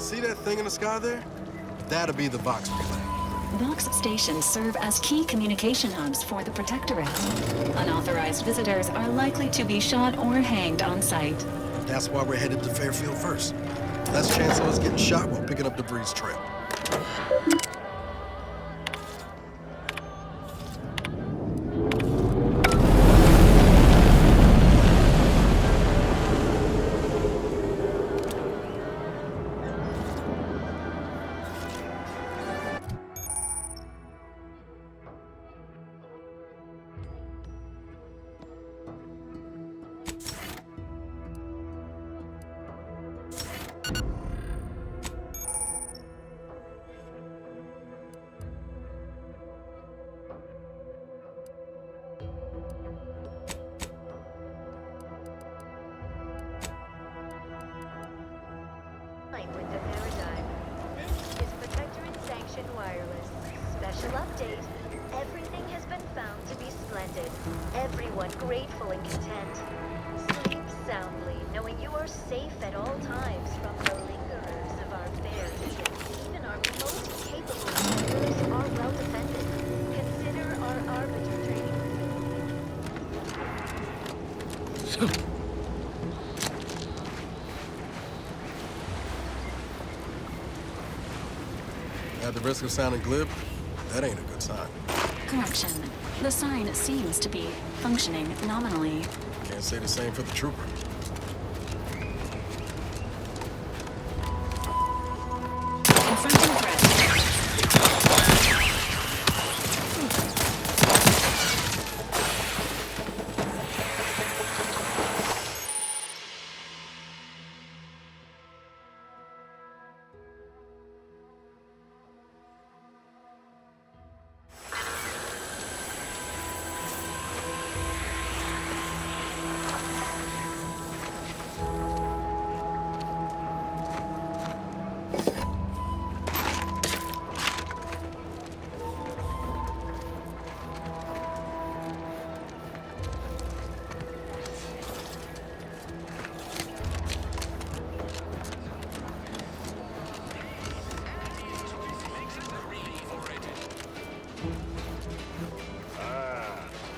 See that thing in the sky there? That'll be the Vox relay. Vox stations serve as key communication hubs for the Protectorate. Unauthorized visitors are likely to be shot or hanged on sight. That's why we're headed to Fairfield first. Less chance of us getting shot while picking up debris trail. With the paradigm. This is Protectorate sanctioned wireless. Special update. Everything has been found to be splendid. Everyone grateful and content. Sleep soundly, knowing you are safe at all times from the lingerers of our fair field. Even our most capable warriors are well defended. Consider our arbiter training. At the risk of sounding glib, that ain't a good sign. Correction. The sign seems to be functioning nominally. Can't say the same for the trooper. Confronting threat.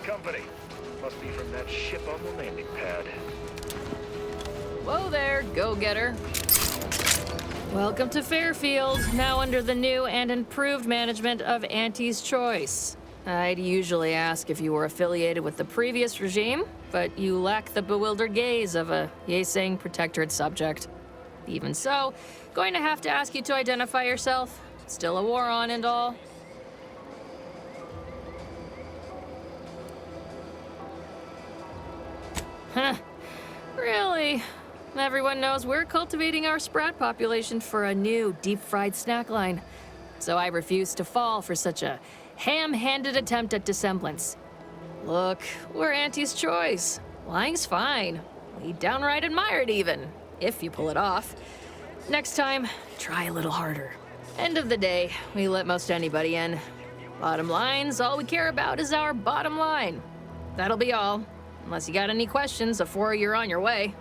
Company. Must be from that ship on the landing pad. Whoa there, go-getter. Welcome to Fairfield, now under the new and improved management of Auntie's Choice. I'd usually ask if you were affiliated with the previous regime, but you lack the bewildered gaze of a yay-saying Protectorate subject. Even so, going to have to ask you to identify yourself. Still a war on and all. Huh. Really? Everyone knows we're cultivating our sprat population for a new deep-fried snack line. So I refuse to fall for such a ham-handed attempt at dissemblance. Look, we're Auntie's Choice. Lying's fine. We downright admire it even, if you pull it off. Next time, try a little harder. End of the day, we let most anybody in. Bottom line's all we care about is our bottom line. That'll be all. Unless you got any questions before you're on your way.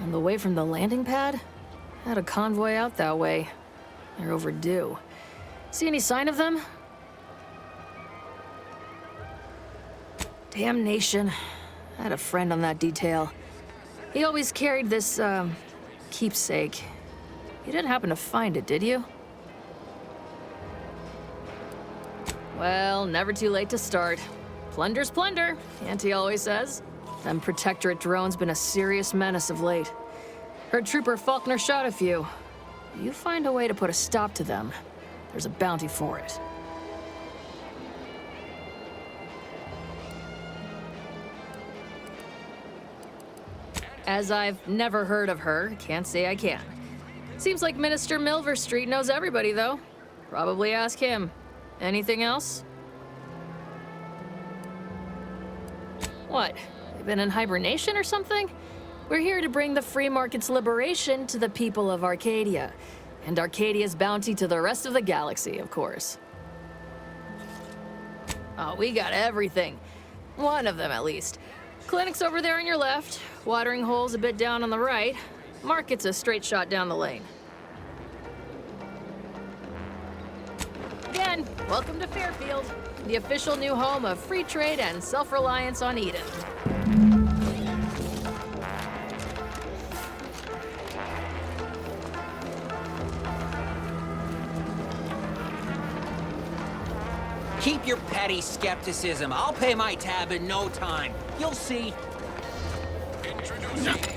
On the way from the landing pad? Had a convoy out that way. They're overdue. See any sign of them? Damnation. I had a friend on that detail. He always carried this, keepsake. You didn't happen to find it, did you? Well, never too late to start. Plunder's plunder, Auntie always says. Them Protectorate drones been a serious menace of late. Heard Trooper Faulkner shot a few. You find a way to put a stop to them, there's a bounty for it. As I've never heard of her, can't say I can. Seems like Minister Milverstreet knows everybody, though. Probably ask him. Anything else? What? You been in hibernation or something? We're here to bring the free market's liberation to the people of Arcadia, and Arcadia's bounty to the rest of the galaxy, of course. Oh, we got everything. One of them, at least. Clinic's over there on your left, watering hole's a bit down on the right. Market's a straight shot down the lane. Again, welcome to Fairfield, the official new home of free trade and self-reliance on Eden. Keep your petty skepticism. I'll pay my tab in no time. You'll see.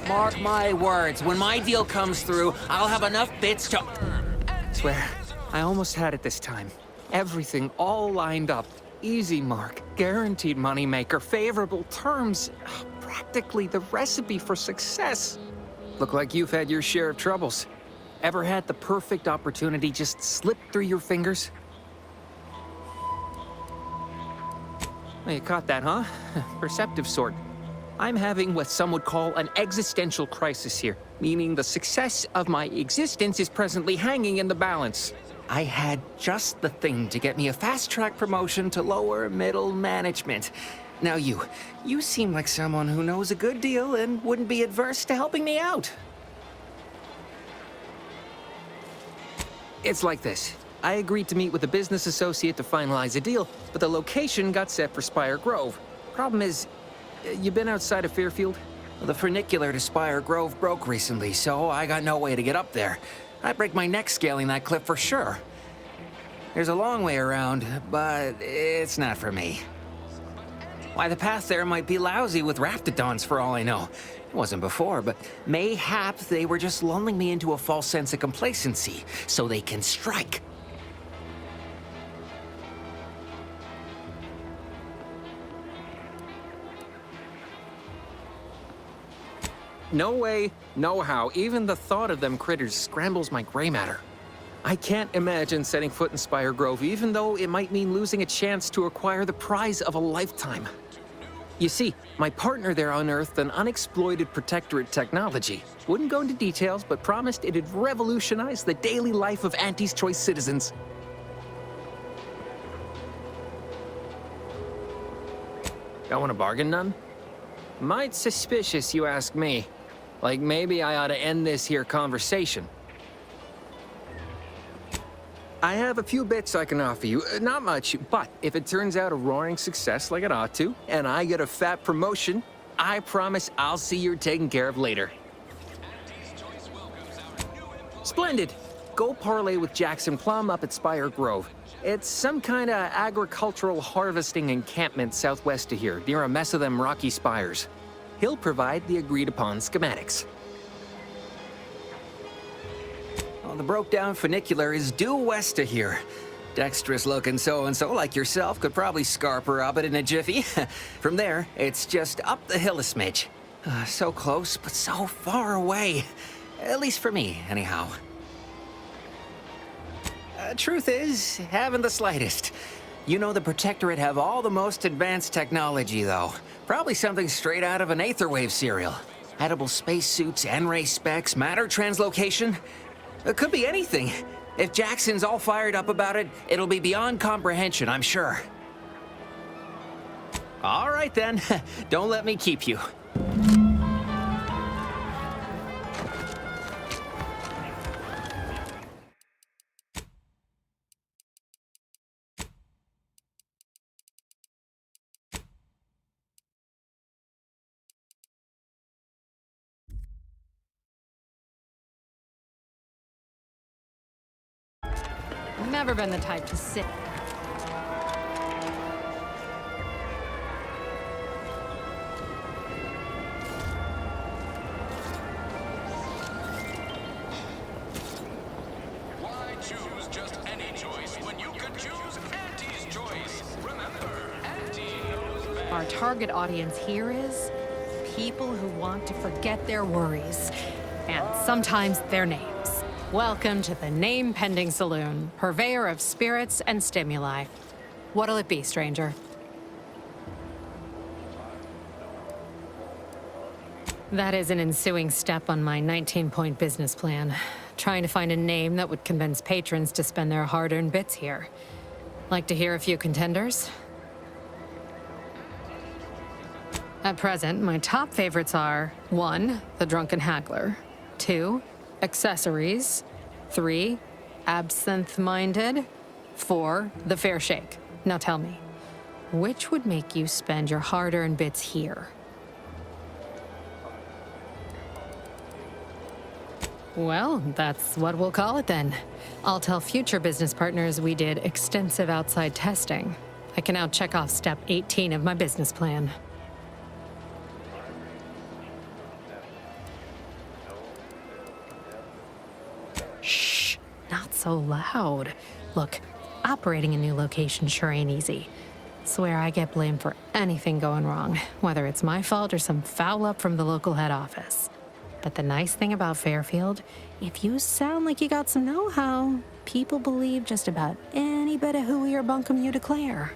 Mark my words, when my deal comes through, I'll have enough bits to... Swear, I almost had it this time. Everything all lined up. Easy mark, guaranteed moneymaker, favorable terms. Practically the recipe for success. Look like you've had your share of troubles. Ever had the perfect opportunity just slip through your fingers? Well, you caught that, huh? Perceptive sort. I'm having what some would call an existential crisis here, meaning the success of my existence is presently hanging in the balance. I had just the thing to get me a fast-track promotion to lower middle management. Now you seem like someone who knows a good deal and wouldn't be adverse to helping me out. It's like this. I agreed to meet with a business associate to finalize a deal, but the location got set for Spire Grove. Problem is, you been outside of Fairfield? Well, the funicular to Spire Grove broke recently, so I got no way to get up there. I'd break my neck scaling that cliff for sure. There's a long way around, but it's not for me. Why, the path there might be lousy with raptidons for all I know. It wasn't before, but mayhap they were just lulling me into a false sense of complacency so they can strike. No way, no how. Even the thought of them critters scrambles my gray matter. I can't imagine setting foot in Spire Grove, even though it might mean losing a chance to acquire the prize of a lifetime. You see, my partner there unearthed an unexploited Protectorate technology. Wouldn't go into details, but promised it'd revolutionize the daily life of Auntie's Choice citizens. Don't want to bargain none? Might suspicious, you ask me. Like, maybe I ought to end this here conversation. I have a few bits I can offer you. Not much, but if it turns out a roaring success like it ought to, and I get a fat promotion, I promise I'll see you're taken care of later. Splendid. Go parlay with Jackson Plum up at Spire Grove. It's some kind of agricultural harvesting encampment southwest of here, near a mess of them rocky spires. He'll provide the agreed-upon schematics. Well, the broke-down funicular is due west of here. Dexterous-looking so-and-so like yourself could probably scarp her up it in a jiffy. From there, it's just up the hill a smidge. So close, but so far away. At least for me, anyhow. Truth is, haven't the slightest. You know the Protectorate have all the most advanced technology, though. Probably something straight out of an Aetherwave serial. Edible spacesuits, N-ray specs, matter translocation. It could be anything. If Jackson's all fired up about it, it'll be beyond comprehension, I'm sure. All right, then. Don't let me keep you. Never been the type to sit. Why choose just any choice when you could choose Auntie's choice? Remember, Auntie knows best. Our target audience here is people who want to forget their worries, and sometimes their names. Welcome to the Name-Pending Saloon, purveyor of spirits and stimuli. What'll it be, stranger? That is an ensuing step on my 19-point business plan. Trying to find a name that would convince patrons to spend their hard-earned bits here. Like to hear a few contenders? At present, my top favorites are 1. The Drunken Haggler, 2. Accessories, 3. Absinthe-Minded, 4. The Fair Shake. Now tell me, which would make you spend your hard-earned bits here? Well, that's what we'll call it then. I'll tell future business partners we did extensive outside testing. I can now check off step 18 of my business plan. Shh, not so loud. Look, operating a new location sure ain't easy. Swear I get blamed for anything going wrong, whether it's my fault or some foul up from the local head office. But the nice thing about Fairfield, if you sound like you got some know-how, people believe just about any bit of hooey or bunkum you declare.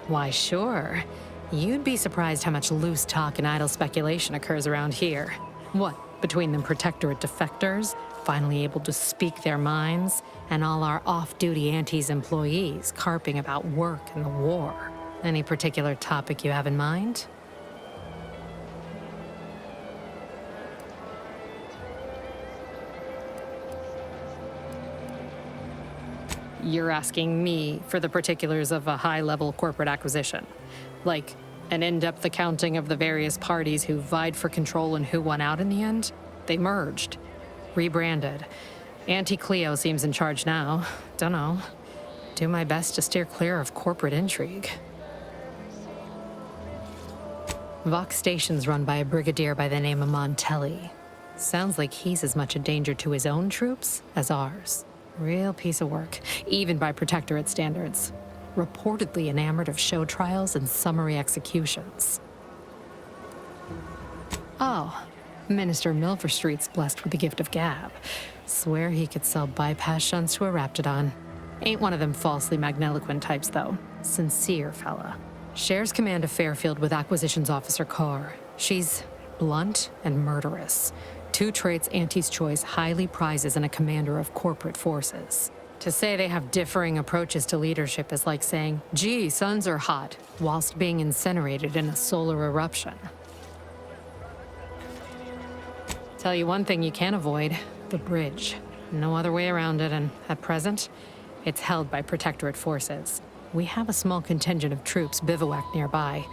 Why, sure. You'd be surprised how much loose talk and idle speculation occurs around here. What, between them Protectorate defectors, finally able to speak their minds, and all our off-duty Auntie's employees carping about work and the war. Any particular topic you have in mind? You're asking me for the particulars of a high-level corporate acquisition. Like, an in-depth accounting of the various parties who vied for control and who won out in the end? They merged. Rebranded. Auntie Cleo seems in charge now. Dunno. Do my best to steer clear of corporate intrigue. Vox Station's run by a brigadier by the name of Montelli. Sounds like he's as much a danger to his own troops as ours. Real piece of work, even by Protectorate standards. Reportedly enamored of show trials and summary executions. Oh, Minister Milverstreet's blessed with the gift of gab. Swear he could sell bypass shunts to a Raptidon. Ain't one of them falsely magniloquent types, though. Sincere fella. Shares command of Fairfield with Acquisitions Officer Carr. She's blunt and murderous. 2 traits Auntie's choice highly prizes in a commander of corporate forces. To say they have differing approaches to leadership is like saying, gee, suns are hot, whilst being incinerated in a solar eruption. Tell you one thing you can't avoid, the bridge. No other way around it, and at present, it's held by Protectorate forces. We have a small contingent of troops bivouacked nearby.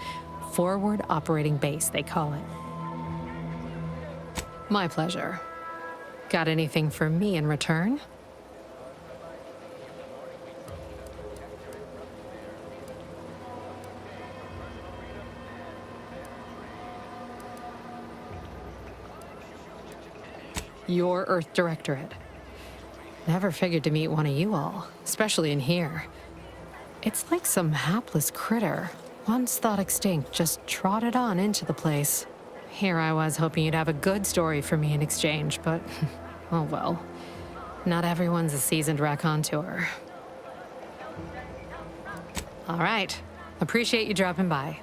Forward Operating Base, they call it. My pleasure. Got anything for me in return? Your Earth Directorate. Never figured to meet one of you all, especially in here. It's like some hapless critter, once thought extinct, just trotted on into the place. Here I was hoping you'd have a good story for me in exchange, but oh well. Not everyone's a seasoned raconteur. All right. Appreciate you dropping by.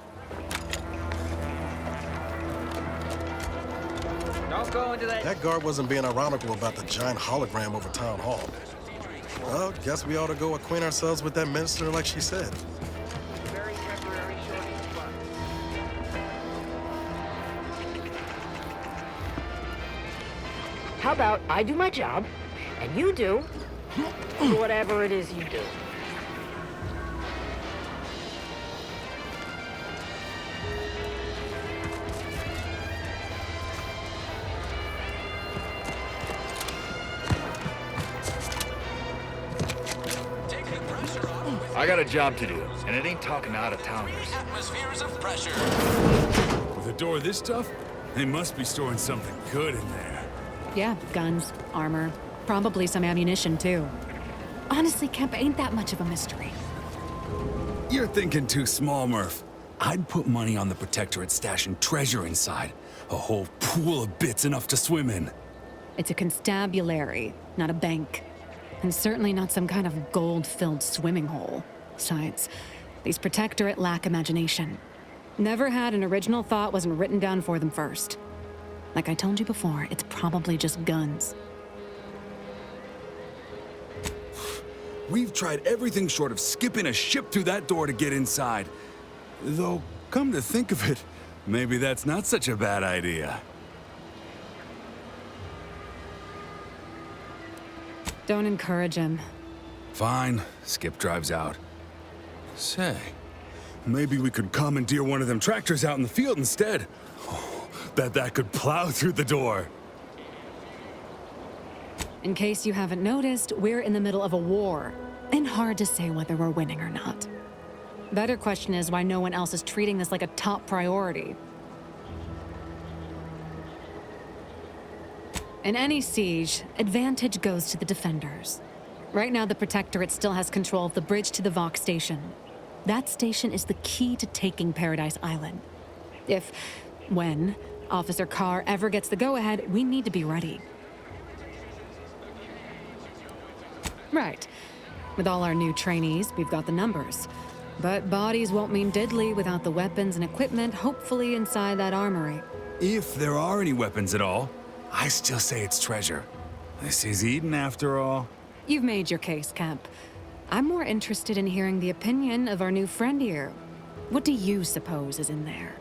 Don't go into that. That guard wasn't being ironical about the giant hologram over Town Hall. Well, guess we ought to go acquaint ourselves with that minister like she said. How about I do my job, and you do whatever it is you do? I got a job to do, and it ain't talking to out-of-towners. Atmospheres of pressure. With a door this tough, they must be storing something good in there. Yeah, guns, armor, probably some ammunition too. Honestly, Kemp ain't that much of a mystery. You're thinking too small, Murph. I'd put money on the Protectorate stashing treasure inside. A whole pool of bits enough to swim in. It's a constabulary, not a bank. And certainly not some kind of gold-filled swimming hole. Besides, these Protectorate lack imagination. Never had an original thought wasn't written down for them first. Like I told you before, it's probably just guns. We've tried everything short of skipping a ship through that door to get inside. Though, come to think of it, maybe that's not such a bad idea. Don't encourage him. Fine, Skip drives out. Say, maybe we could commandeer one of them tractors out in the field instead. Oh, bet that could plow through the door. In case you haven't noticed, we're in the middle of a war, and hard to say whether we're winning or not. Better question is why no one else is treating this like a top priority. In any siege, advantage goes to the defenders. Right now, the Protectorate still has control of the bridge to the Vox station. That station is the key to taking Paradise Island. When, Officer Carr ever gets the go-ahead, we need to be ready. Right. With all our new trainees, we've got the numbers. But bodies won't mean diddly without the weapons and equipment hopefully inside that armory. If there are any weapons at all, I still say it's treasure. This is Eden after all. You've made your case, Kemp. I'm more interested in hearing the opinion of our new friend here. What do you suppose is in there?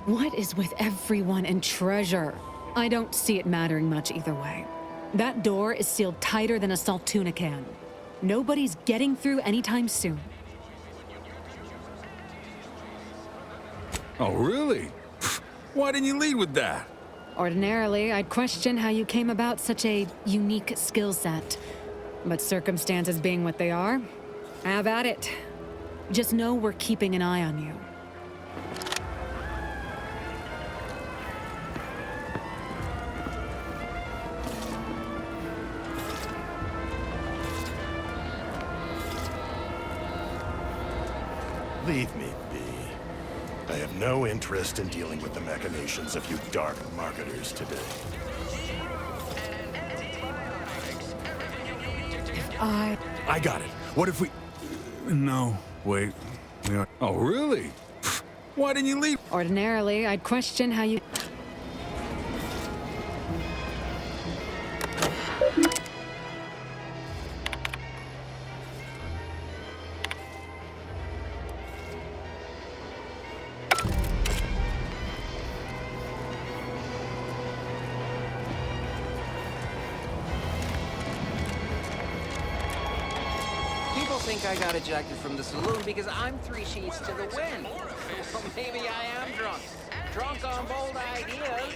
What is with everyone and treasure? I don't see it mattering much either way. That door is sealed tighter than a salt tuna can. Nobody's getting through anytime soon. Oh, really? Why didn't you lead with that? Ordinarily, I'd question how you came about such a unique skill set. But circumstances being what they are, have at it. Just know we're keeping an eye on you. Leave me be. I have no interest in dealing with the machinations of you dark marketers today. I got it. What if we... No, wait. Oh, really? Why didn't you leave? Ordinarily, I'd question how you... I got ejected from the saloon because I'm 3 sheets to the wind. Well, maybe I am drunk. Drunk on bold ideas.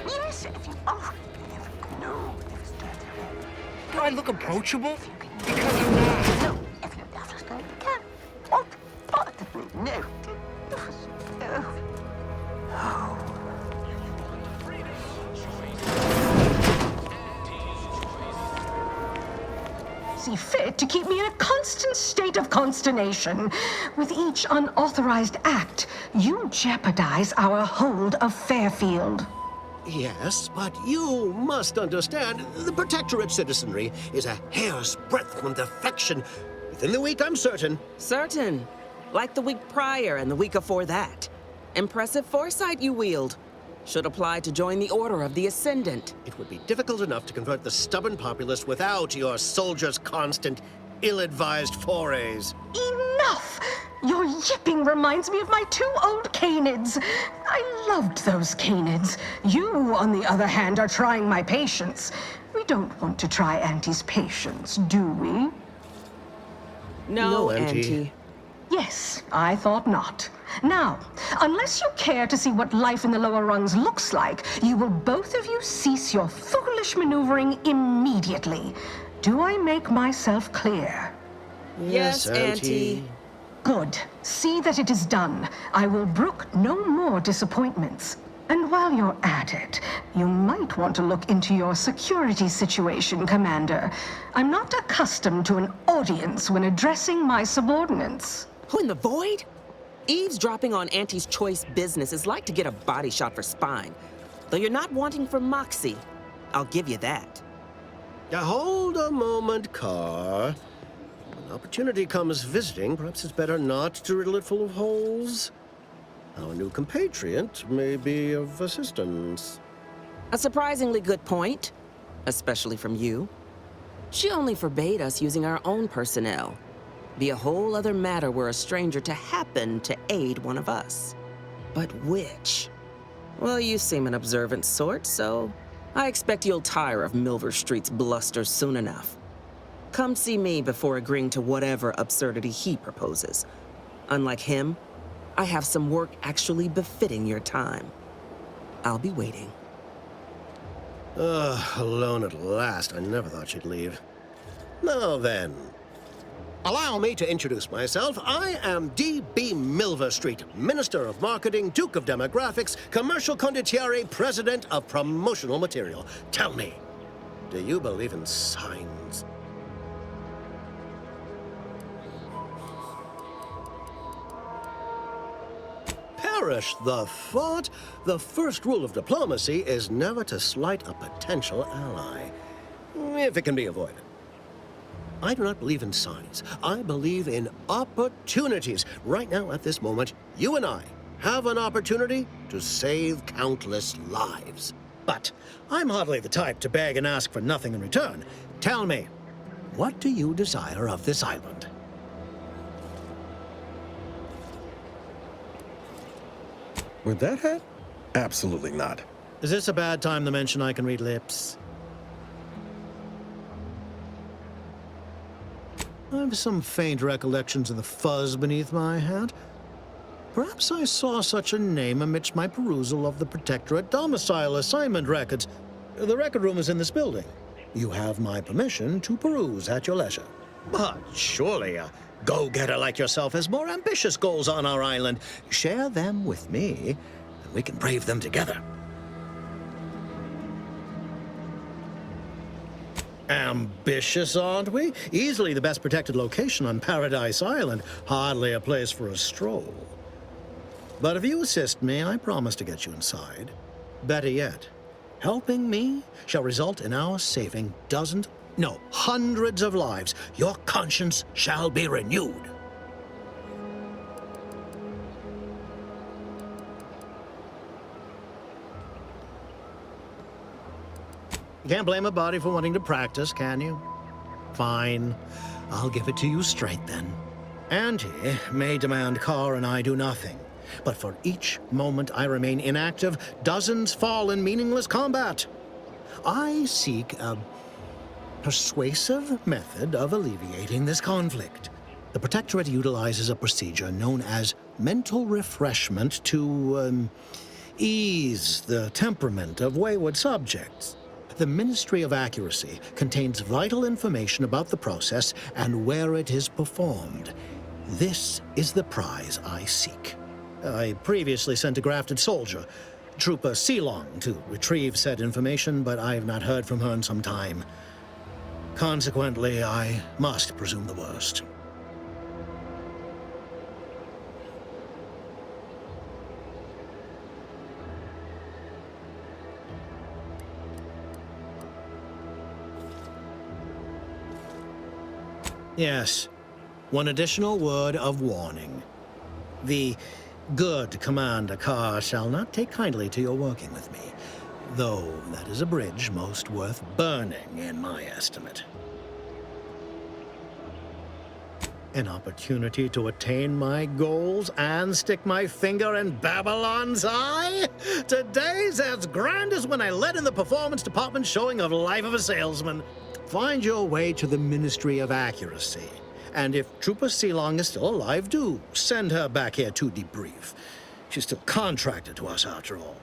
Yes, if you... Oh, no. Do I look approachable? Because you're not. No, if you understand, you can. Oh, positively, no. See fit to keep me in a constant state of consternation. With each unauthorized act, you jeopardize our hold of Fairfield. Yes, but you must understand, the Protectorate citizenry is a hair's breadth from defection. Within the week, I'm certain. Certain. Like the week prior and the week before that. Impressive foresight you wield. Should apply to join the Order of the Ascendant. It would be difficult enough to convert the stubborn populace without your soldiers' constant, ill-advised forays. Enough! Your yipping reminds me of my 2 old canids. I loved those canids. You, on the other hand, are trying my patience. We don't want to try Auntie's patience, do we? No, Auntie. Yes, I thought not. Now, unless you care to see what life in the lower rungs looks like, you will both of you cease your foolish maneuvering immediately. Do I make myself clear? Yes, Auntie. Good. See that it is done. I will brook no more disappointments. And while you're at it, you might want to look into your security situation, Commander. I'm not accustomed to an audience when addressing my subordinates. Who in the void? Eavesdropping on Auntie's choice business is like to get a body shot for spine. Though you're not wanting for moxie. I'll give you that. Now hold a moment, Carr. When opportunity comes visiting, perhaps it's better not to riddle it full of holes. Our new compatriot may be of assistance. A surprisingly good point, especially from you. She only forbade us using our own personnel. Be a whole other matter were a stranger to happen to aid one of us. But which? Well, you seem an observant sort, so I expect you'll tire of Milver Street's bluster soon enough. Come see me before agreeing to whatever absurdity he proposes. Unlike him, I have some work actually befitting your time. I'll be waiting. Alone at last. I never thought she'd leave. Now then, allow me to introduce myself. I am D.B. Milver Street, Minister of Marketing, Duke of Demographics, Commercial Condottiere, President of Promotional Material. Tell me, do you believe in signs? Perish the thought. The first rule of diplomacy is never to slight a potential ally, if it can be avoided. I do not believe in signs. I believe in opportunities. Right now, at this moment, you and I have an opportunity to save countless lives. But I'm hardly the type to beg and ask for nothing in return. Tell me, what do you desire of this island? With that hat? Absolutely not. Is this a bad time to mention I can read lips? I have some faint recollections of the fuzz beneath my hat. Perhaps I saw such a name amidst my perusal of the Protectorate domicile assignment records. The record room is in this building. You have my permission to peruse at your leisure. But surely a go-getter like yourself has more ambitious goals on our island. Share them with me, and we can brave them together. Ambitious, aren't we? Easily the best protected location on Paradise Island. Hardly a place for a stroll. But if you assist me, I promise to get you inside. Better yet, helping me shall result in our saving dozens, no, hundreds of lives. Your conscience shall be renewed. You can't blame a body for wanting to practice, can you? Fine. I'll give it to you straight then. Auntie may demand Carr and I do nothing, but for each moment I remain inactive, dozens fall in meaningless combat. I seek a persuasive method of alleviating this conflict. The Protectorate utilizes a procedure known as mental refreshment to ease the temperament of wayward subjects. The Ministry of Accuracy contains vital information about the process and where it is performed. This is the prize I seek. I previously sent a grafted soldier, Trooper Sealong, to retrieve said information, but I have not heard from her in some time. Consequently, I must presume the worst. Yes, one additional word of warning. The good Commander Carr shall not take kindly to your working with me, though that is a bridge most worth burning in my estimate. An opportunity to attain my goals and stick my finger in Babylon's eye? Today's as grand as when I led in the performance department showing of Life of a Salesman. Find your way to the Ministry of Accuracy. And if Trooper Sealong is still alive, do send her back here to debrief. She's still contracted to us after all.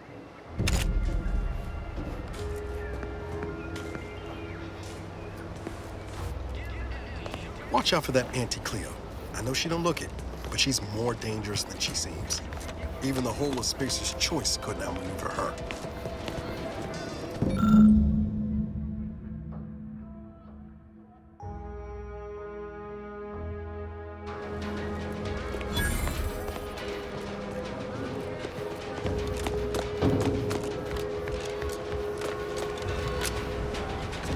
Watch out for that Auntie Cleo. I know she don't look it, but she's more dangerous than she seems. Even the whole of Spacer's Choice couldn't outmaneuver her.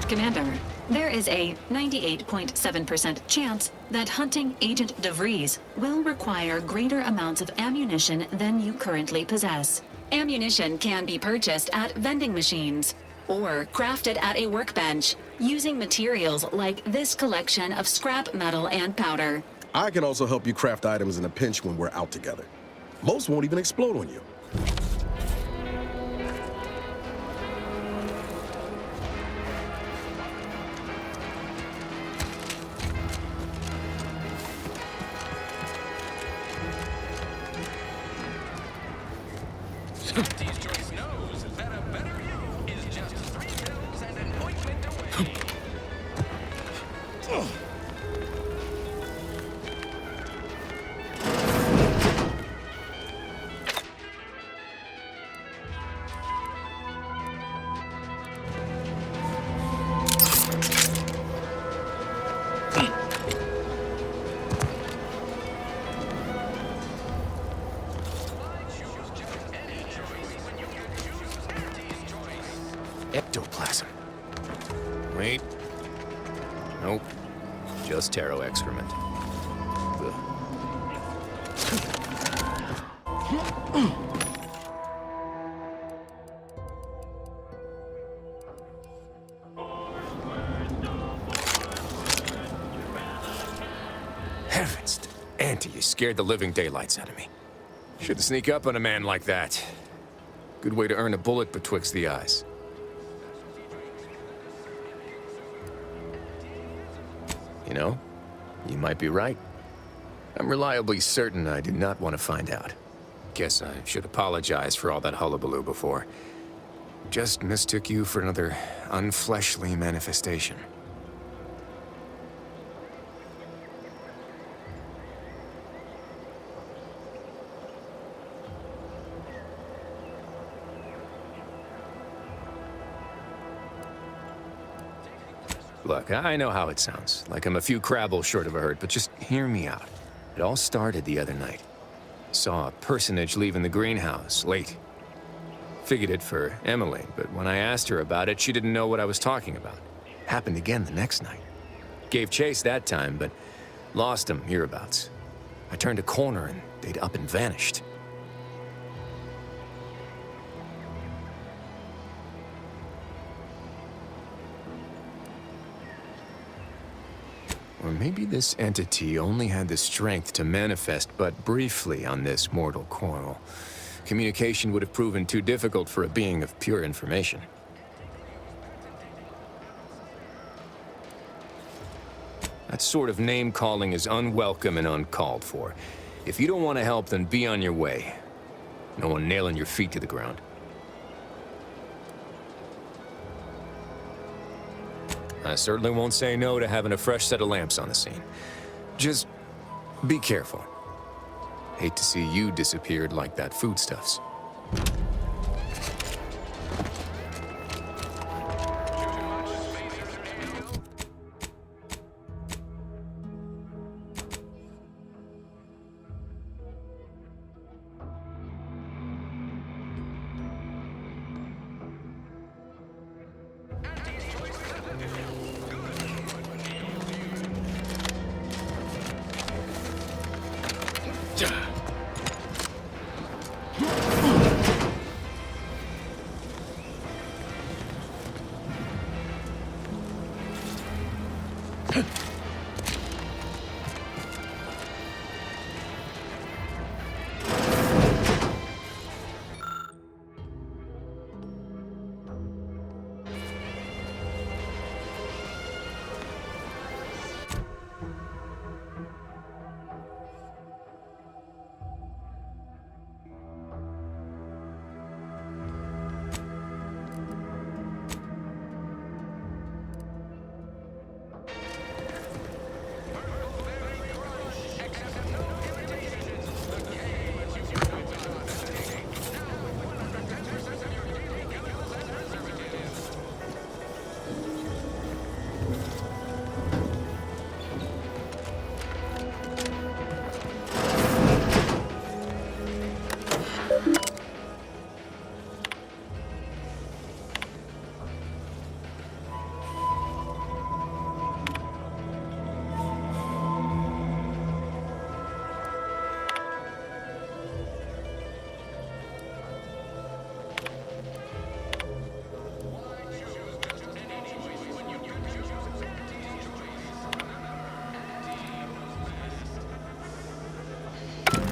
Commander, There is a 98.7% chance that hunting Agent DeVries will require greater amounts of ammunition than you currently possess. Ammunition can be purchased at vending machines or crafted at a workbench using materials like this collection of scrap metal and powder. I can also help you craft items in a pinch when we're out together. Most won't even explode on you. Auntie's choice knows that a better you is just 3 pills and an ointment away. Ectoplasm. Wait. Nope. Just taro excrement. Ugh. Heavens, Auntie, you scared the living daylights out of me. Shouldn't sneak up on a man like that. Good way to earn a bullet betwixt the eyes. You know, you might be right. I'm reliably certain I do not want to find out. Guess I should apologize for all that hullabaloo before. Just mistook you for another unfleshly manifestation. Look, I know how it sounds, like I'm a few crabbles short of a hurt, but just hear me out. It all started the other night. Saw a personage leaving the greenhouse, late. Figured it for Emily, but when I asked her about it, she didn't know what I was talking about. Happened again the next night. Gave chase that time, but lost him hereabouts. I turned a corner and they'd up and vanished. Or maybe this entity only had the strength to manifest but briefly on this mortal coil. Communication would have proven too difficult for a being of pure information. That sort of name-calling is unwelcome and uncalled for. If you don't want to help, then be on your way. No one nailing your feet to the ground. I certainly won't say no to having a fresh set of lamps on the scene. Just be careful. Hate to see you disappeared like that foodstuffs.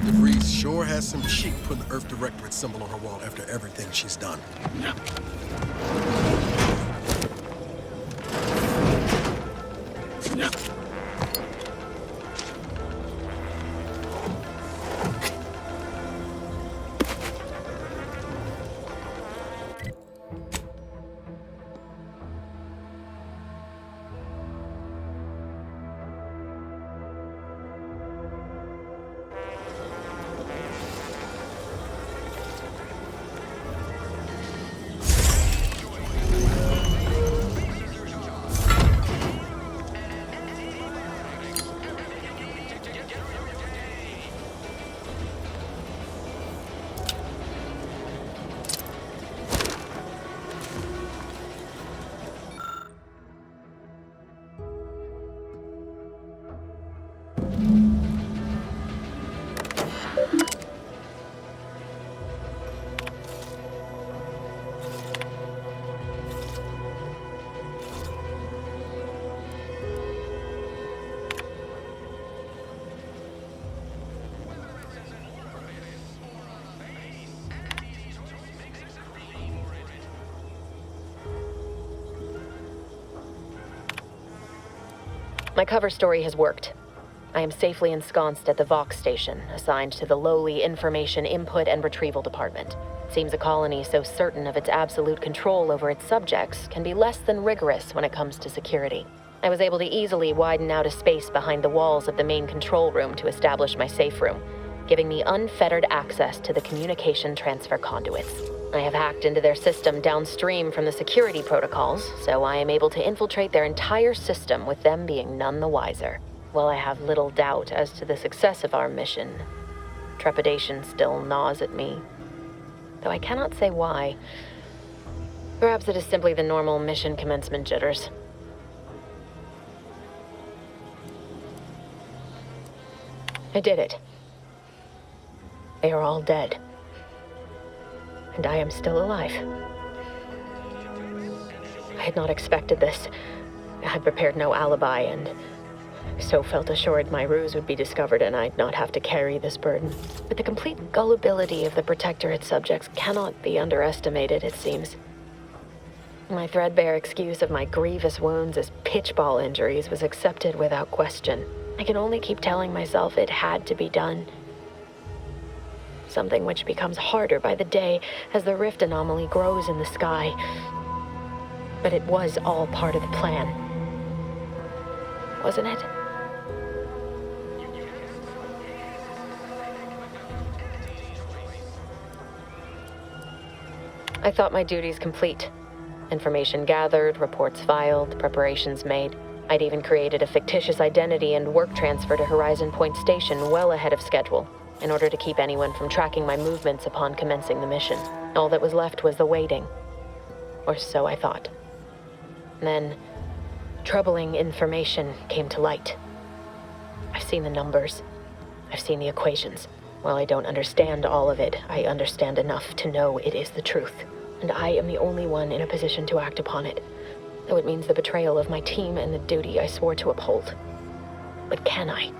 DeVries sure has some cheek putting the Earth Directorate symbol on her wall after everything she's done. My cover story has worked. I am safely ensconced at the Vox station, assigned to the lowly Information Input and Retrieval Department. Seems a colony so certain of its absolute control over its subjects can be less than rigorous when it comes to security. I was able to easily widen out a space behind the walls of the main control room to establish my safe room, giving me unfettered access to the communication transfer conduits. I have hacked into their system downstream from the security protocols, so I am able to infiltrate their entire system with them being none the wiser. While I have little doubt as to the success of our mission, trepidation still gnaws at me, though I cannot say why. Perhaps it is simply the normal mission commencement jitters. I did it. They are all dead. And I am still alive. I had not expected this. I had prepared no alibi, and so felt assured my ruse would be discovered and I'd not have to carry this burden. But the complete gullibility of the Protectorate subjects cannot be underestimated, it seems. My threadbare excuse of my grievous wounds as pitchball injuries was accepted without question. I can only keep telling myself it had to be done. Something which becomes harder by the day as the rift anomaly grows in the sky. But it was all part of the plan. Wasn't it? I thought my duties complete. Information gathered, reports filed, preparations made. I'd even created a fictitious identity and work transfer to Horizon Point Station well ahead of schedule, in order to keep anyone from tracking my movements upon commencing the mission. All that was left was the waiting. Or so I thought. Then, troubling information came to light. I've seen the numbers. I've seen the equations. While I don't understand all of it, I understand enough to know it is the truth. And I am the only one in a position to act upon it. Though it means the betrayal of my team and the duty I swore to uphold. But can I?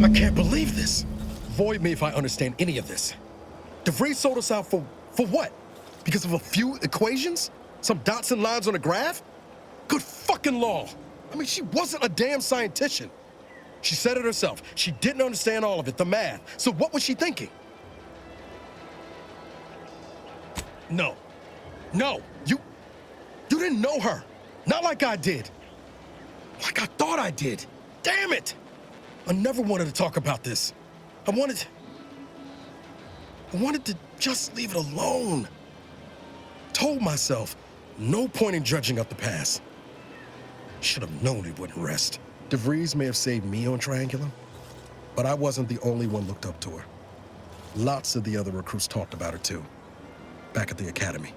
I can't believe this. Void me if I understand any of this. DeVries sold us out for what? Because of a few equations? Some dots and lines on a graph? Good fucking law. I mean, she wasn't a damn scientist. She said it herself. She didn't understand all of it, the math. So what was she thinking? No. No. You didn't know her. Not like I did. Like I thought I did. Damn it! I never wanted to talk about this. I wanted to just leave it alone. Told myself, no point in dredging up the past. Should have known it wouldn't rest. DeVries may have saved me on Triangulum, but I wasn't the only one looked up to her. Lots of the other recruits talked about her too, back at the academy.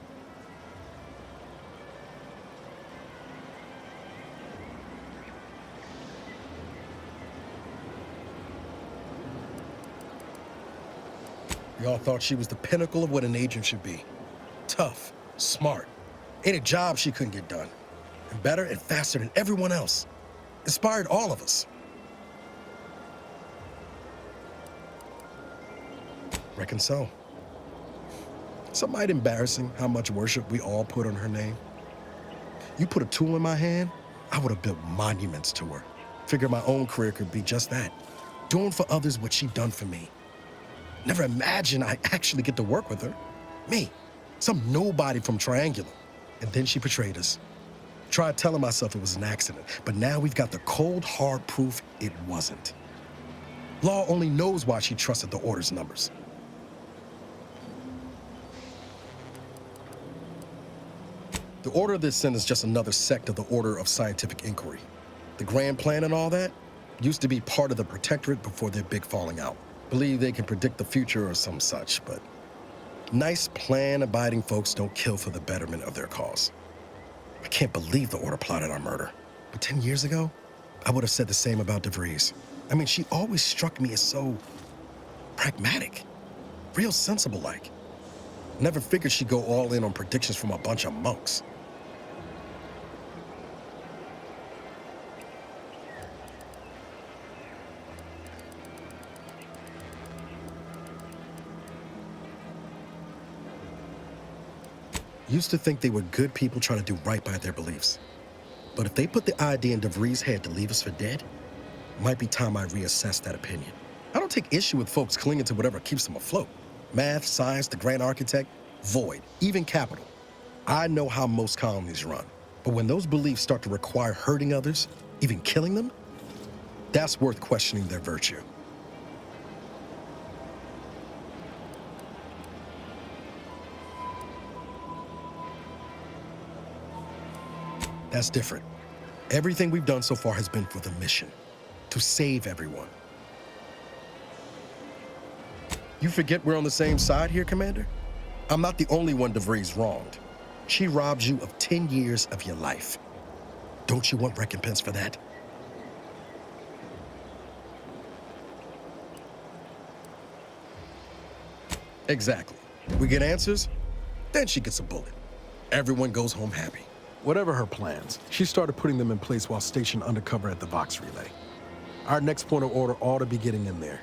We all thought she was the pinnacle of what an agent should be. Tough, smart, ain't a job she couldn't get done. And better and faster than everyone else. Inspired all of us. Reckon so. It's a mite embarrassing how much worship we all put on her name. You put a tool in my hand, I would have built monuments to her. Figured my own career could be just that. Doing for others what she done for me. Never imagined I'd actually get to work with her. Me, some nobody from Triangular. And then she betrayed us. Tried telling myself it was an accident, but now we've got the cold, hard proof it wasn't. Law only knows why she trusted the Order's numbers. The Order of the Ascendant is just another sect of the Order of Scientific Inquiry. The grand plan and all that used to be part of the Protectorate before their big falling out. Believe they can predict the future or some such, but nice plan-abiding folks don't kill for the betterment of their cause. I can't believe the Order plotted our murder. But 10 years ago, I would have said the same about DeVries. I mean, she always struck me as so pragmatic, real sensible-like. Never figured she'd go all in on predictions from a bunch of monks. Used to think they were good people trying to do right by their beliefs. But if they put the idea in DeVries' head to leave us for dead, might be time I reassess that opinion. I don't take issue with folks clinging to whatever keeps them afloat. Math, science, the grand architect, void, even capital. I know how most colonies run. But when those beliefs start to require hurting others, even killing them, that's worth questioning their virtue. That's different. Everything we've done so far has been for the mission, to save everyone. You forget we're on the same side here, Commander? I'm not the only one DeVries wronged. She robbed you of 10 years of your life. Don't you want recompense for that? Exactly. We get answers, then she gets a bullet. Everyone goes home happy. Whatever her plans, she started putting them in place while stationed undercover at the Vox Relay. Our next point of order ought to be getting in there.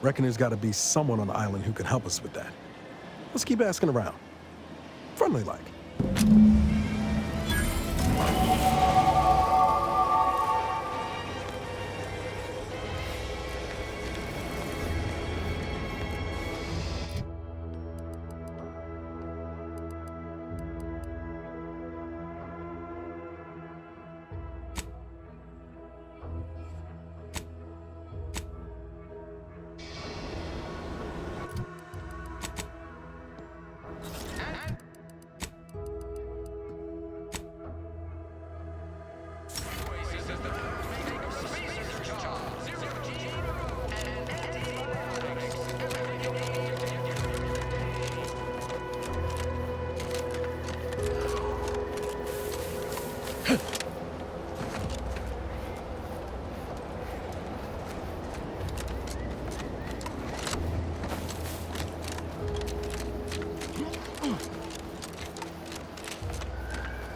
Reckon there's got to be someone on the island who can help us with that. Let's keep asking around. Friendly-like.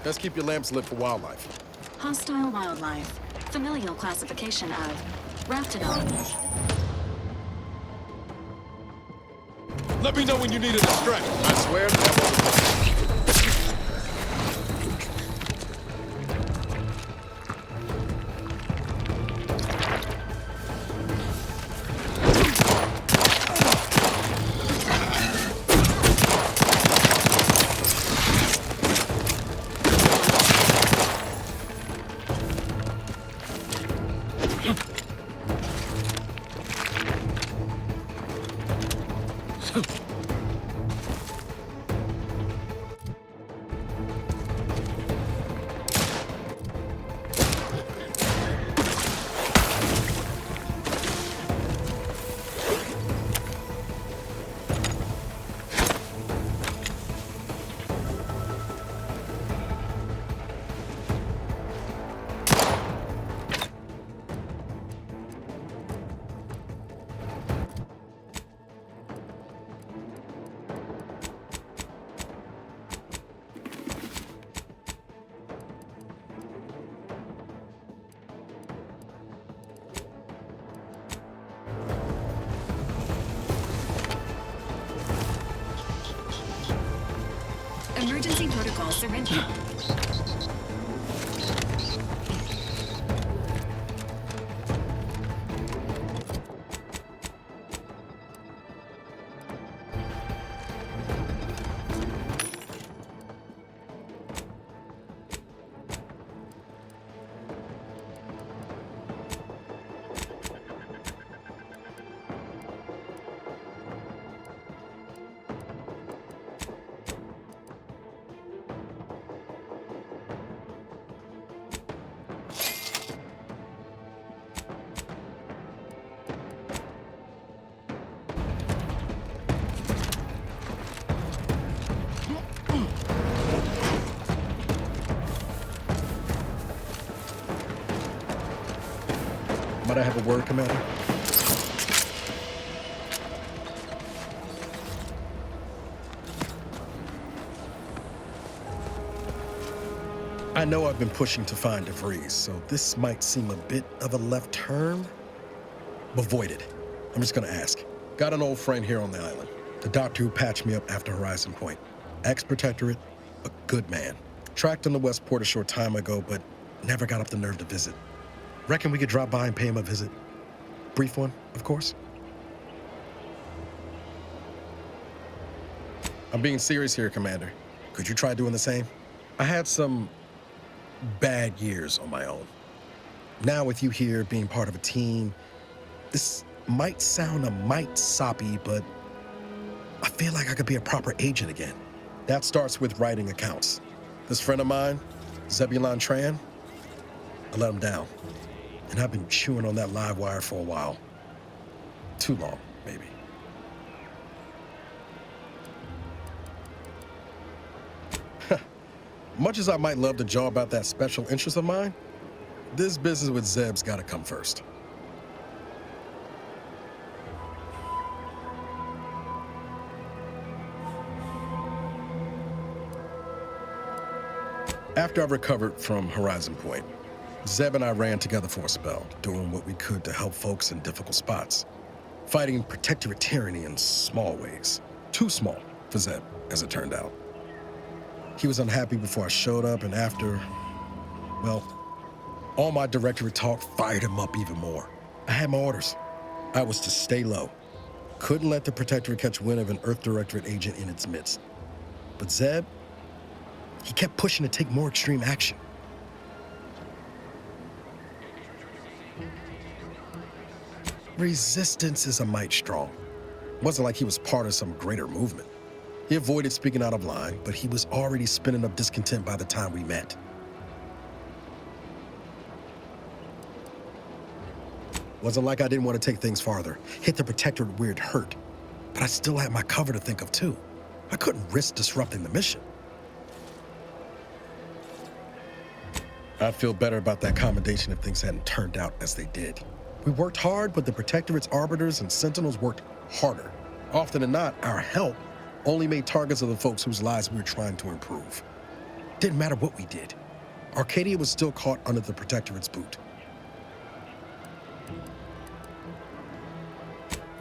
Let's keep your lamps lit for wildlife. Hostile wildlife. Familial classification of Raptidon. Let me know when you need a distract. I swear to God. Emergency protocol surrender. Might I have a word, Commander? I know I've been pushing to find DeVries, so this might seem a bit of a left turn, but void it. I'm just gonna ask. Got an old friend here on the island. The doctor who patched me up after Horizon Point. Ex-Protectorate, a good man. Tracked on the Westport a short time ago, but never got up the nerve to visit. Reckon we could drop by and pay him a visit. Brief one, of course. I'm being serious here, Commander. Could you try doing the same? I had some bad years on my own. Now with you here, being part of a team, this might sound a mite soppy, but I feel like I could be a proper agent again. That starts with writing accounts. This friend of mine, Zebulon Tran, I let him down. And I've been chewing on that live wire for a while. Too long, maybe. Much as I might love to jaw about that special interest of mine, this business with Zeb's gotta come first. After I recovered from Horizon Point, Zeb and I ran together for a spell, doing what we could to help folks in difficult spots. Fighting Protectorate tyranny in small ways. Too small for Zeb, as it turned out. He was unhappy before I showed up, and after, well, all my Directorate talk fired him up even more. I had my orders. I was to stay low. Couldn't let the Protectorate catch wind of an Earth Directorate agent in its midst. But Zeb, he kept pushing to take more extreme action. Resistance is a mite strong. Wasn't like he was part of some greater movement. He avoided speaking out of line, but he was already spinning up discontent by the time we met. Wasn't like I didn't want to take things farther, hit the Protectorate where it hurt, but I still had my cover to think of too. I couldn't risk disrupting the mission. I'd feel better about that commendation if things hadn't turned out as they did. We worked hard, but the Protectorate's arbiters and sentinels worked harder. Often than not, our help only made targets of the folks whose lives we were trying to improve. Didn't matter what we did. Arcadia was still caught under the Protectorate's boot.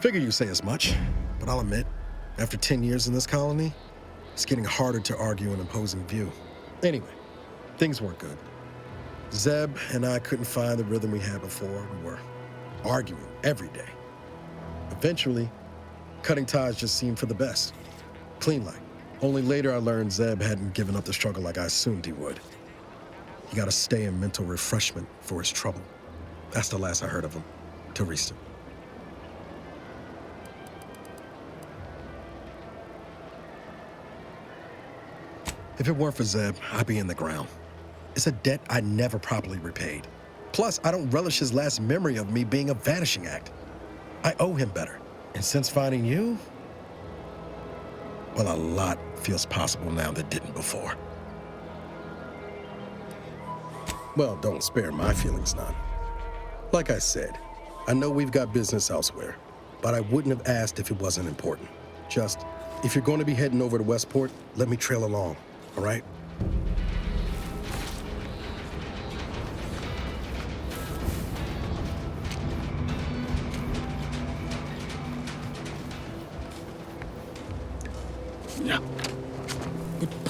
Figure you say as much, but I'll admit, after 10 years in this colony, it's getting harder to argue an opposing view. Anyway, things weren't good. Zeb and I couldn't find the rhythm we had before. We were arguing every day. Eventually, cutting ties just seemed for the best. Clean like. Only later I learned Zeb hadn't given up the struggle like I assumed he would. He got to stay in mental refreshment for his trouble. That's the last I heard of him, till recent. If it weren't for Zeb, I'd be in the ground. It's a debt I never properly repaid. Plus, I don't relish his last memory of me being a vanishing act. I owe him better. And since finding you, well, a lot feels possible now that didn't before. Well, don't spare my feelings none. Like I said, I know we've got business elsewhere, but I wouldn't have asked if it wasn't important. Just, if you're going to be heading over to Westport, let me trail along, all right?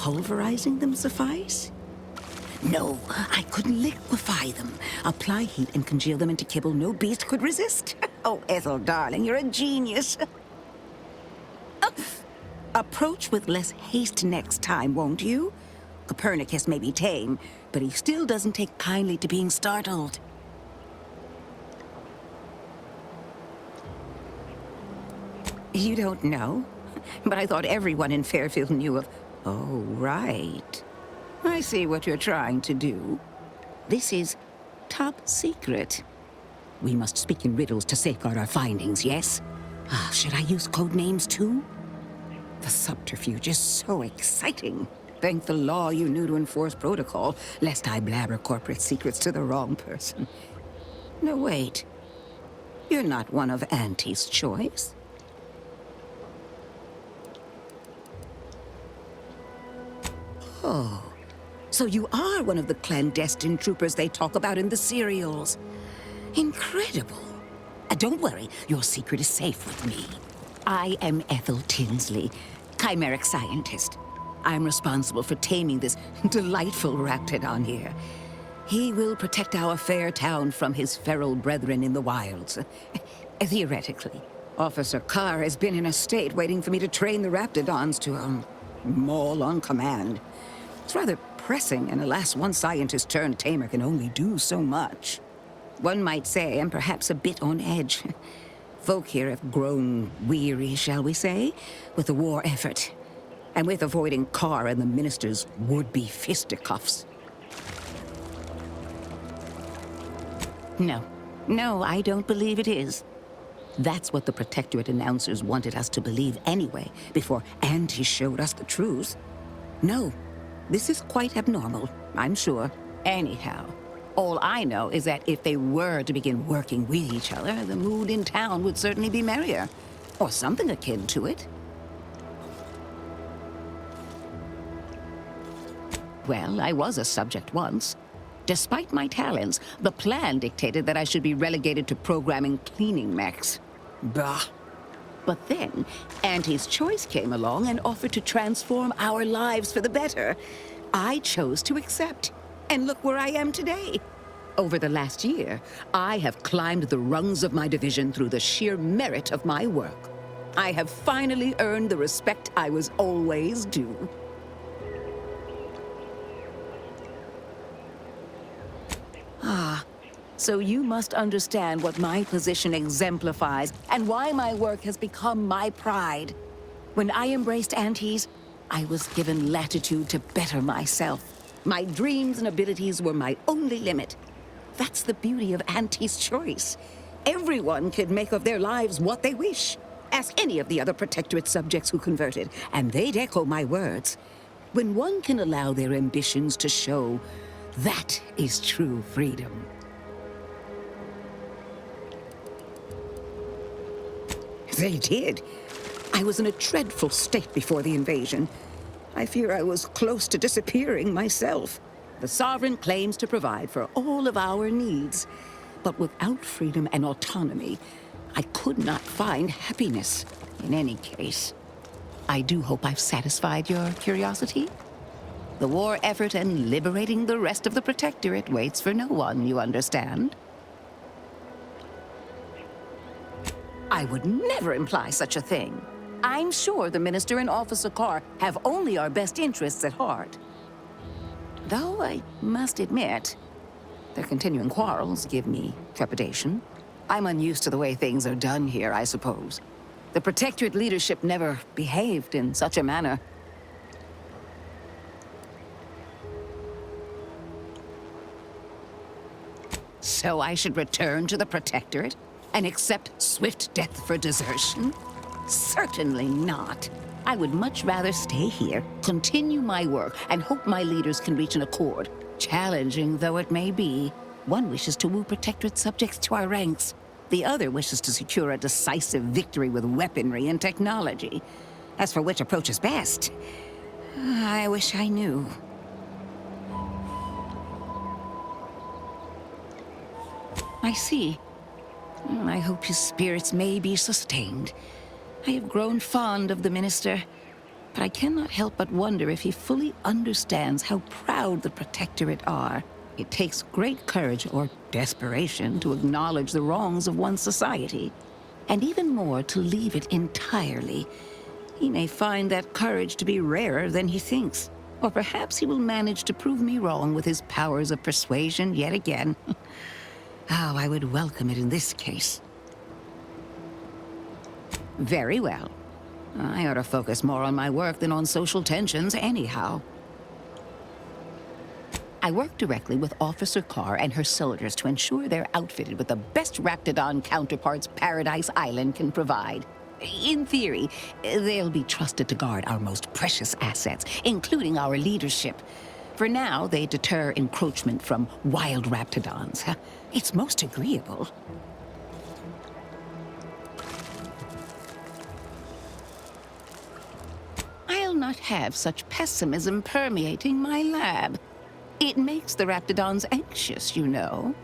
pulverizing them suffice? No, I could liquefy them. Apply heat and congeal them into kibble no beast could resist. Oh, Ethel, darling, you're a genius. Approach with less haste next time, won't you? Copernicus may be tame, but he still doesn't take kindly to being startled. You don't know? But I thought everyone in Fairfield knew of... Oh, right. I see what you're trying to do. This is top secret. We must speak in riddles to safeguard our findings, yes? Should I use code names too? The subterfuge is so exciting. Thank the law you knew to enforce protocol, lest I blabber corporate secrets to the wrong person. No, wait. You're not one of Auntie's choice. Oh, so you are one of the clandestine troopers they talk about in the serials. Incredible. Don't worry, your secret is safe with me. I am Ethel Tinsley, chimeric scientist. I'm responsible for taming this delightful raptidon here. He will protect our fair town from his feral brethren in the wilds. Theoretically. Officer Carr has been in a state waiting for me to train the raptidons to, maul on command. It's rather pressing, and alas, one scientist-turned-tamer can only do so much. One might say I'm perhaps a bit on edge. Folk here have grown weary, shall we say, with the war effort, and with avoiding Carr and the minister's would-be fisticuffs. No, I don't believe it is. That's what the Protectorate announcers wanted us to believe anyway, before Auntie showed us the truth. No, this is quite abnormal, I'm sure. Anyhow, all I know is that if they were to begin working with each other, the mood in town would certainly be merrier. Or something akin to it. Well, I was a subject once. Despite my talents, the plan dictated that I should be relegated to programming cleaning mechs. Bah. But then, Auntie's choice came along and offered to transform our lives for the better. I chose to accept. And look where I am today. Over the last year, I have climbed the rungs of my division through the sheer merit of my work. I have finally earned the respect I was always due. So you must understand what my position exemplifies and why my work has become my pride. When I embraced Auntie's, I was given latitude to better myself. My dreams and abilities were my only limit. That's the beauty of Auntie's choice. Everyone can make of their lives what they wish. Ask any of the other Protectorate subjects who converted, and they'd echo my words. When one can allow their ambitions to show, that is true freedom. They did. I was in a dreadful state before the invasion. I fear I was close to disappearing myself. The Sovereign claims to provide for all of our needs. But without freedom and autonomy, I could not find happiness, in any case. I do hope I've satisfied your curiosity. The war effort and liberating the rest of the Protectorate waits for no one, you understand? I would never imply such a thing. I'm sure the Minister and Officer Carr have only our best interests at heart. Though I must admit, their continuing quarrels give me trepidation. I'm unused to the way things are done here, I suppose. The Protectorate leadership never behaved in such a manner. So I should return to the Protectorate and accept swift death for desertion? Certainly not. I would much rather stay here, continue my work, and hope my leaders can reach an accord. Challenging though it may be, one wishes to woo Protectorate subjects to our ranks. The other wishes to secure a decisive victory with weaponry and technology. As for which approach is best, I wish I knew. I see. I hope his spirits may be sustained. I have grown fond of the Minister. but I cannot help but wonder if he fully understands how proud the Protectorate are. It takes great courage or desperation to acknowledge the wrongs of one's society, and even more to leave it entirely. He may find that courage to be rarer than he thinks, or perhaps he will manage to prove me wrong with his powers of persuasion yet again. How I would welcome it in this case. Very well. I ought to focus more on my work than on social tensions anyhow. I work directly with Officer Carr and her soldiers to ensure they're outfitted with the best Raptidon counterparts Paradise Island can provide. In theory, they'll be trusted to guard our most precious assets, including our leadership. For now, they deter encroachment from wild Raptidons. It's most agreeable. I'll not have such pessimism permeating my lab. It makes the Raptidons anxious, you know.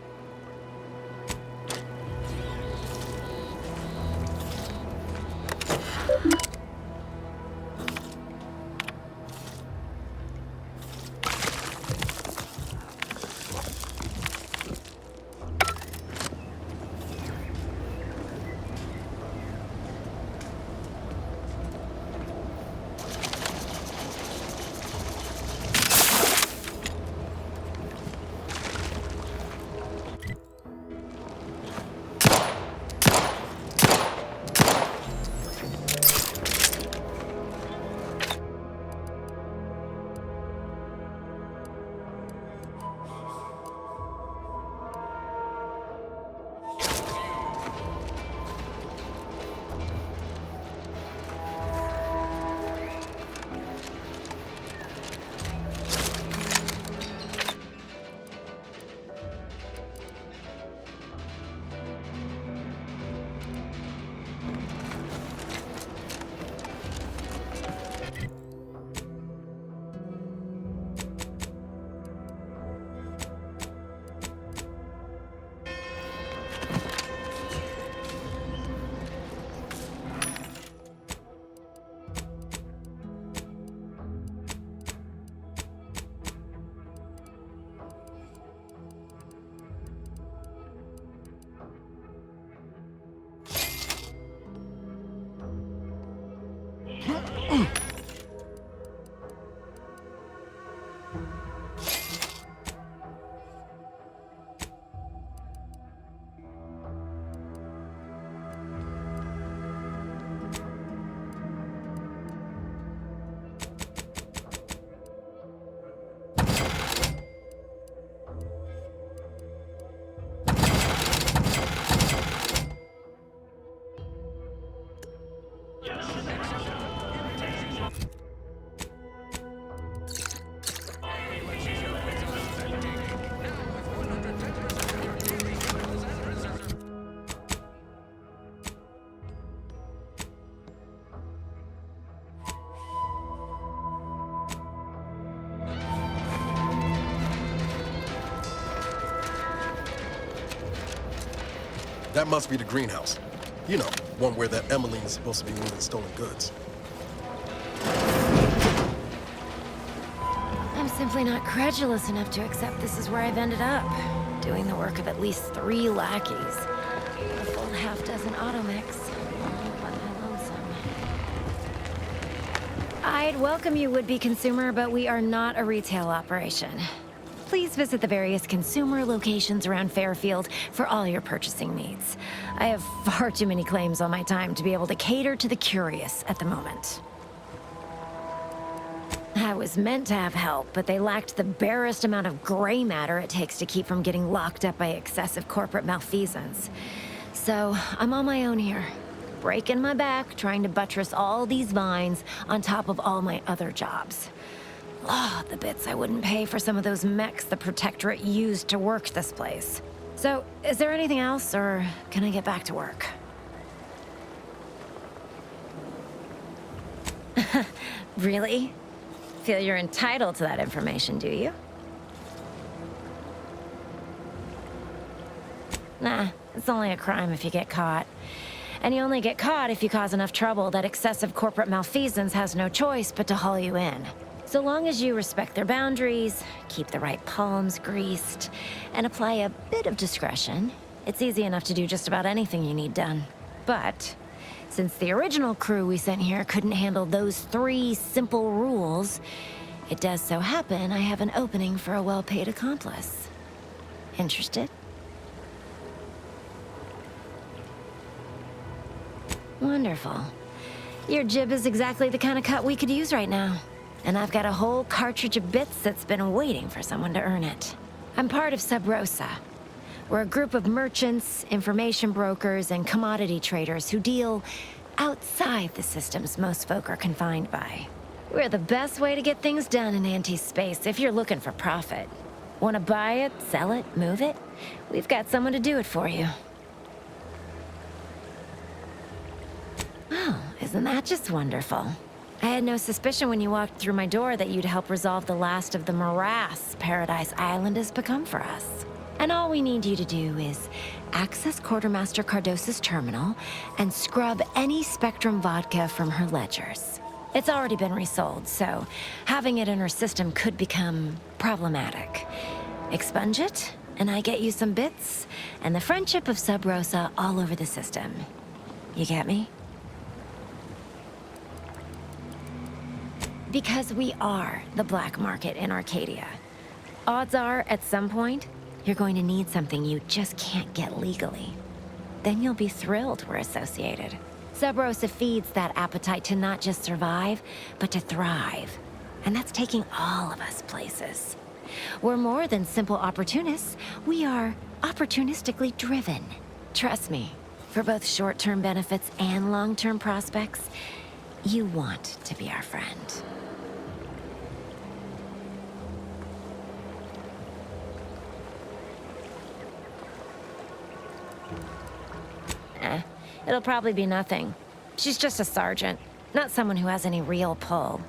That must be the greenhouse. You know, one where that Emmeline is supposed to be moving stolen goods. I'm simply not credulous enough to accept this is where I've ended up. Doing the work of at least 3 lackeys. A full half-dozen automechs. All but my lonesome. I'd welcome you, would-be consumer, but we are not a retail operation. Please visit the various consumer locations around Fairfield for all your purchasing needs. I have far too many claims on my time to be able to cater to the curious at the moment. I was meant to have help, but they lacked the barest amount of gray matter it takes to keep from getting locked up by excessive corporate malfeasance. So I'm on my own here, breaking my back, trying to buttress all these vines on top of all my other jobs. Oh, the bits I wouldn't pay for some of those mechs the Protectorate used to work this place. So, is there anything else, or can I get back to work? Really? Feel you're entitled to that information, do you? Nah, it's only a crime if you get caught. And you only get caught if you cause enough trouble that excessive corporate malfeasance has no choice but to haul you in. So long as you respect their boundaries, keep the right palms greased, and apply a bit of discretion, it's easy enough to do just about anything you need done. But since the original crew we sent here couldn't handle those 3 simple rules, it does so happen I have an opening for a well-paid accomplice. Interested? Wonderful. Your jib is exactly the kind of cut we could use right now. And I've got a whole cartridge of bits that's been waiting for someone to earn it. I'm part of Sub Rosa. We're a group of merchants, information brokers, and commodity traders who deal outside the systems most folk are confined by. We're the best way to get things done in anti-space if you're looking for profit. Want to buy it, sell it, move it? We've got someone to do it for you. Oh, isn't that just wonderful? I had no suspicion when you walked through my door that you'd help resolve the last of the morass Paradise Island has become for us. And all we need you to do is access Quartermaster Cardos's terminal and scrub any Spectrum vodka from her ledgers. It's already been resold, so having it in her system could become problematic. Expunge it, and I get you some bits, and the friendship of Sub Rosa all over the system. You get me? Because we are the black market in Arcadia. Odds are, at some point, you're going to need something you just can't get legally. Then you'll be thrilled we're associated. Sub Rosa feeds that appetite to not just survive, but to thrive. And that's taking all of us places. We're more than simple opportunists. We are opportunistically driven. Trust me, for both short-term benefits and long-term prospects, you want to be our friend. It'll probably be nothing. She's just a sergeant, not someone who has any real pull.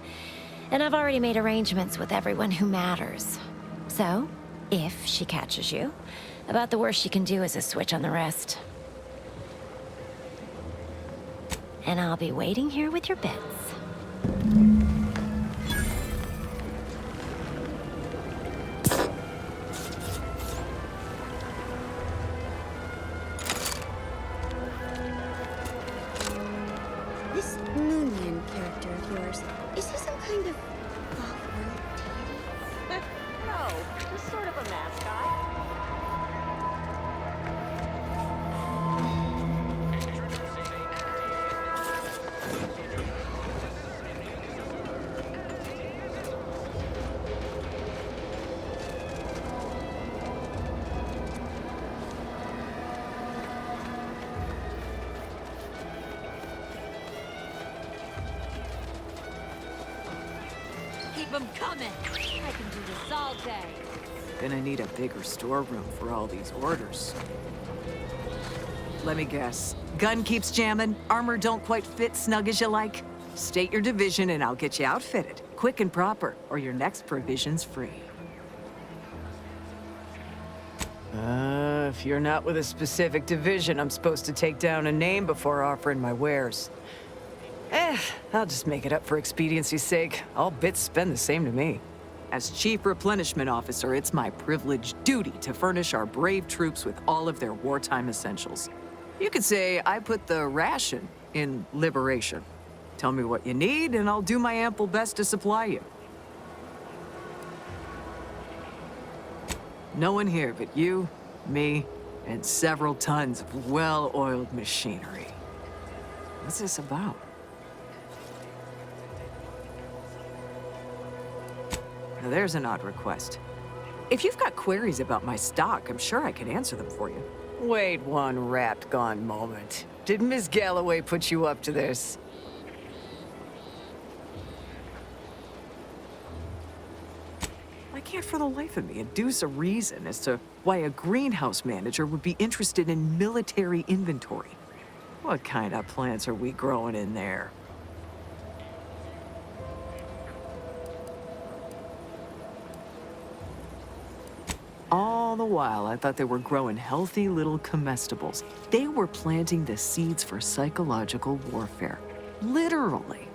And I've already made arrangements with everyone who matters. So, if she catches you, about the worst she can do is a switch on the wrist. And I'll be waiting here with your bits. This Moonian character of yours, is he some kind of off-world deity? No, just sort of a mascot. Keep them coming. I can do this all day. Gonna need a bigger storeroom for all these orders. Let me guess. Gun keeps jamming, armor don't quite fit snug as you like. State your division and I'll get you outfitted, quick and proper, or your next provision's free. If you're not with a specific division, I'm supposed to take down a name before offering my wares. I'll just make it up for expediency's sake. All bits spend the same to me. As Chief Replenishment Officer, it's my privileged duty to furnish our brave troops with all of their wartime essentials. You could say I put the ration in liberation. Tell me what you need, and I'll do my ample best to supply you. No one here but you, me, and several tons of well-oiled machinery. What's this about? Now there's an odd request. If you've got queries about my stock, I'm sure I can answer them for you. Wait one rat-gone moment. Did Miss Galloway put you up to this? I can't for the life of me induce a reason as to why a greenhouse manager would be interested in military inventory. What kind of plants are we growing in there? All all the while, I thought they were growing healthy little comestibles. They were planting the seeds for psychological warfare. Literally.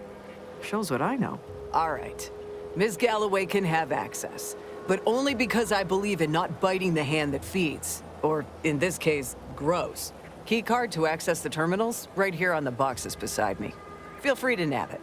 Shows what I know. All right. Ms. Galloway can have access, but only because I believe in not biting the hand that feeds. Or, in this case, grows. Keycard to access the terminals, right here on the boxes beside me. Feel free to nab it.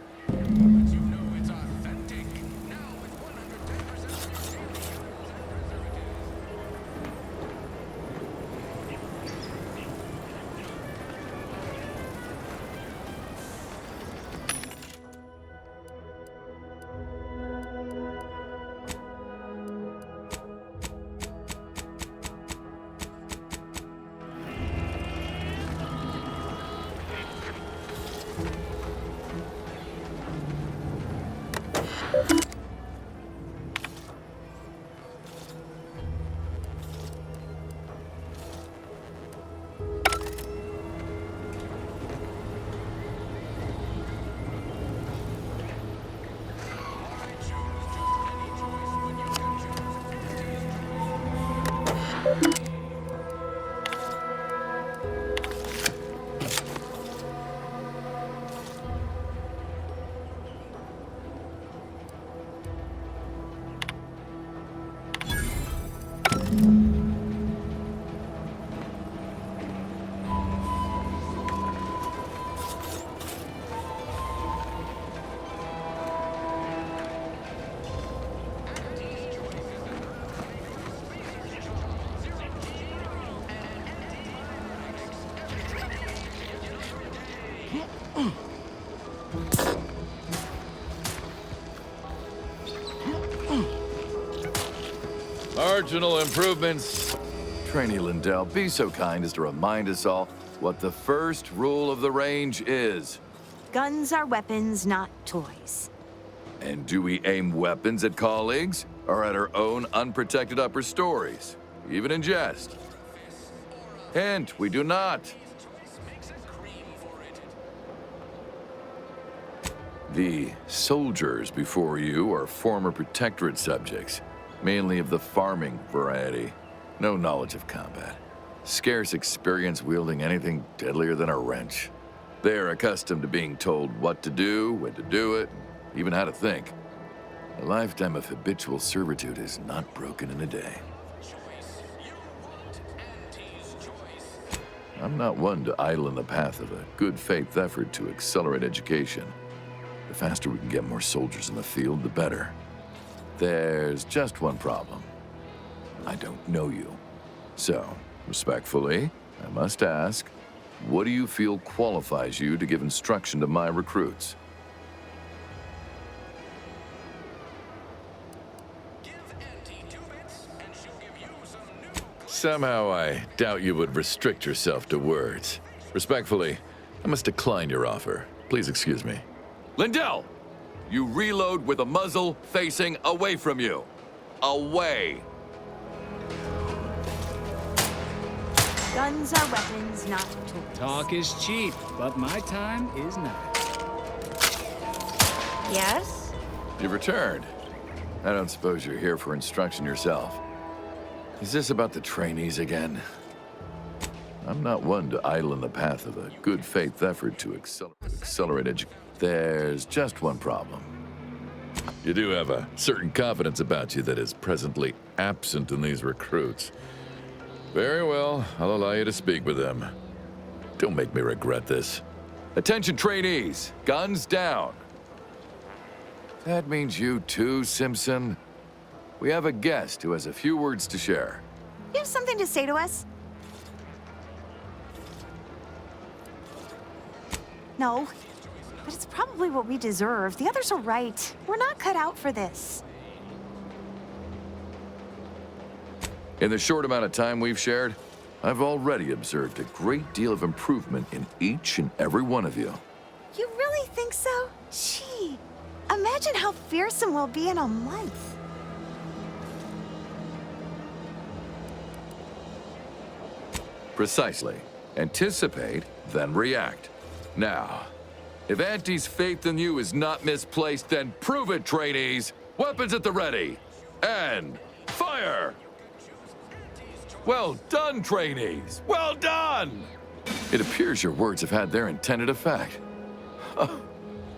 Marginal improvements. Trainee Lindell, be so kind as to remind us all what the first rule of the range is. Guns are weapons, not toys. And do we aim weapons at colleagues or at our own unprotected upper stories, even in jest? Hint, we do not. The soldiers before you are former Protectorate subjects, mainly of the farming variety. No knowledge of combat. Scarce experience wielding anything deadlier than a wrench. They are accustomed to being told what to do, when to do it, even how to think. A lifetime of habitual servitude is not broken in a day. I'm not one to idle in the path of a good faith effort to accelerate education. The faster we can get more soldiers in the field, the better. There's just one problem. I don't know you. So, respectfully, I must ask, what do you feel qualifies you to give instruction to my recruits? Somehow I doubt you would restrict yourself to words. Respectfully, I must decline your offer. Please excuse me. Lindell! You reload with a muzzle facing away from you. Away! Guns are weapons, not tools. Talk is cheap, but my time is not. Yes? You've returned. I don't suppose you're here for instruction yourself. Is this about the trainees again? I'm not one to idle in the path of a good faith effort to accelerate education. There's just one problem. You do have a certain confidence about you that is presently absent in these recruits. Very well, I'll allow you to speak with them. Don't make me regret this. Attention trainees, guns down. That means you too, Simpson. We have a guest who has a few words to share. You have something to say to us? No. But it's probably what we deserve. The others are right. We're not cut out for this. In the short amount of time we've shared, I've already observed a great deal of improvement in each and every one of you. You really think so? Gee, imagine how fearsome we'll be in a month. Precisely. Anticipate, then react. Now, if Auntie's faith in you is not misplaced, then prove it, trainees! Weapons at the ready! And fire! Well done, trainees! Well done! It appears your words have had their intended effect. Oh,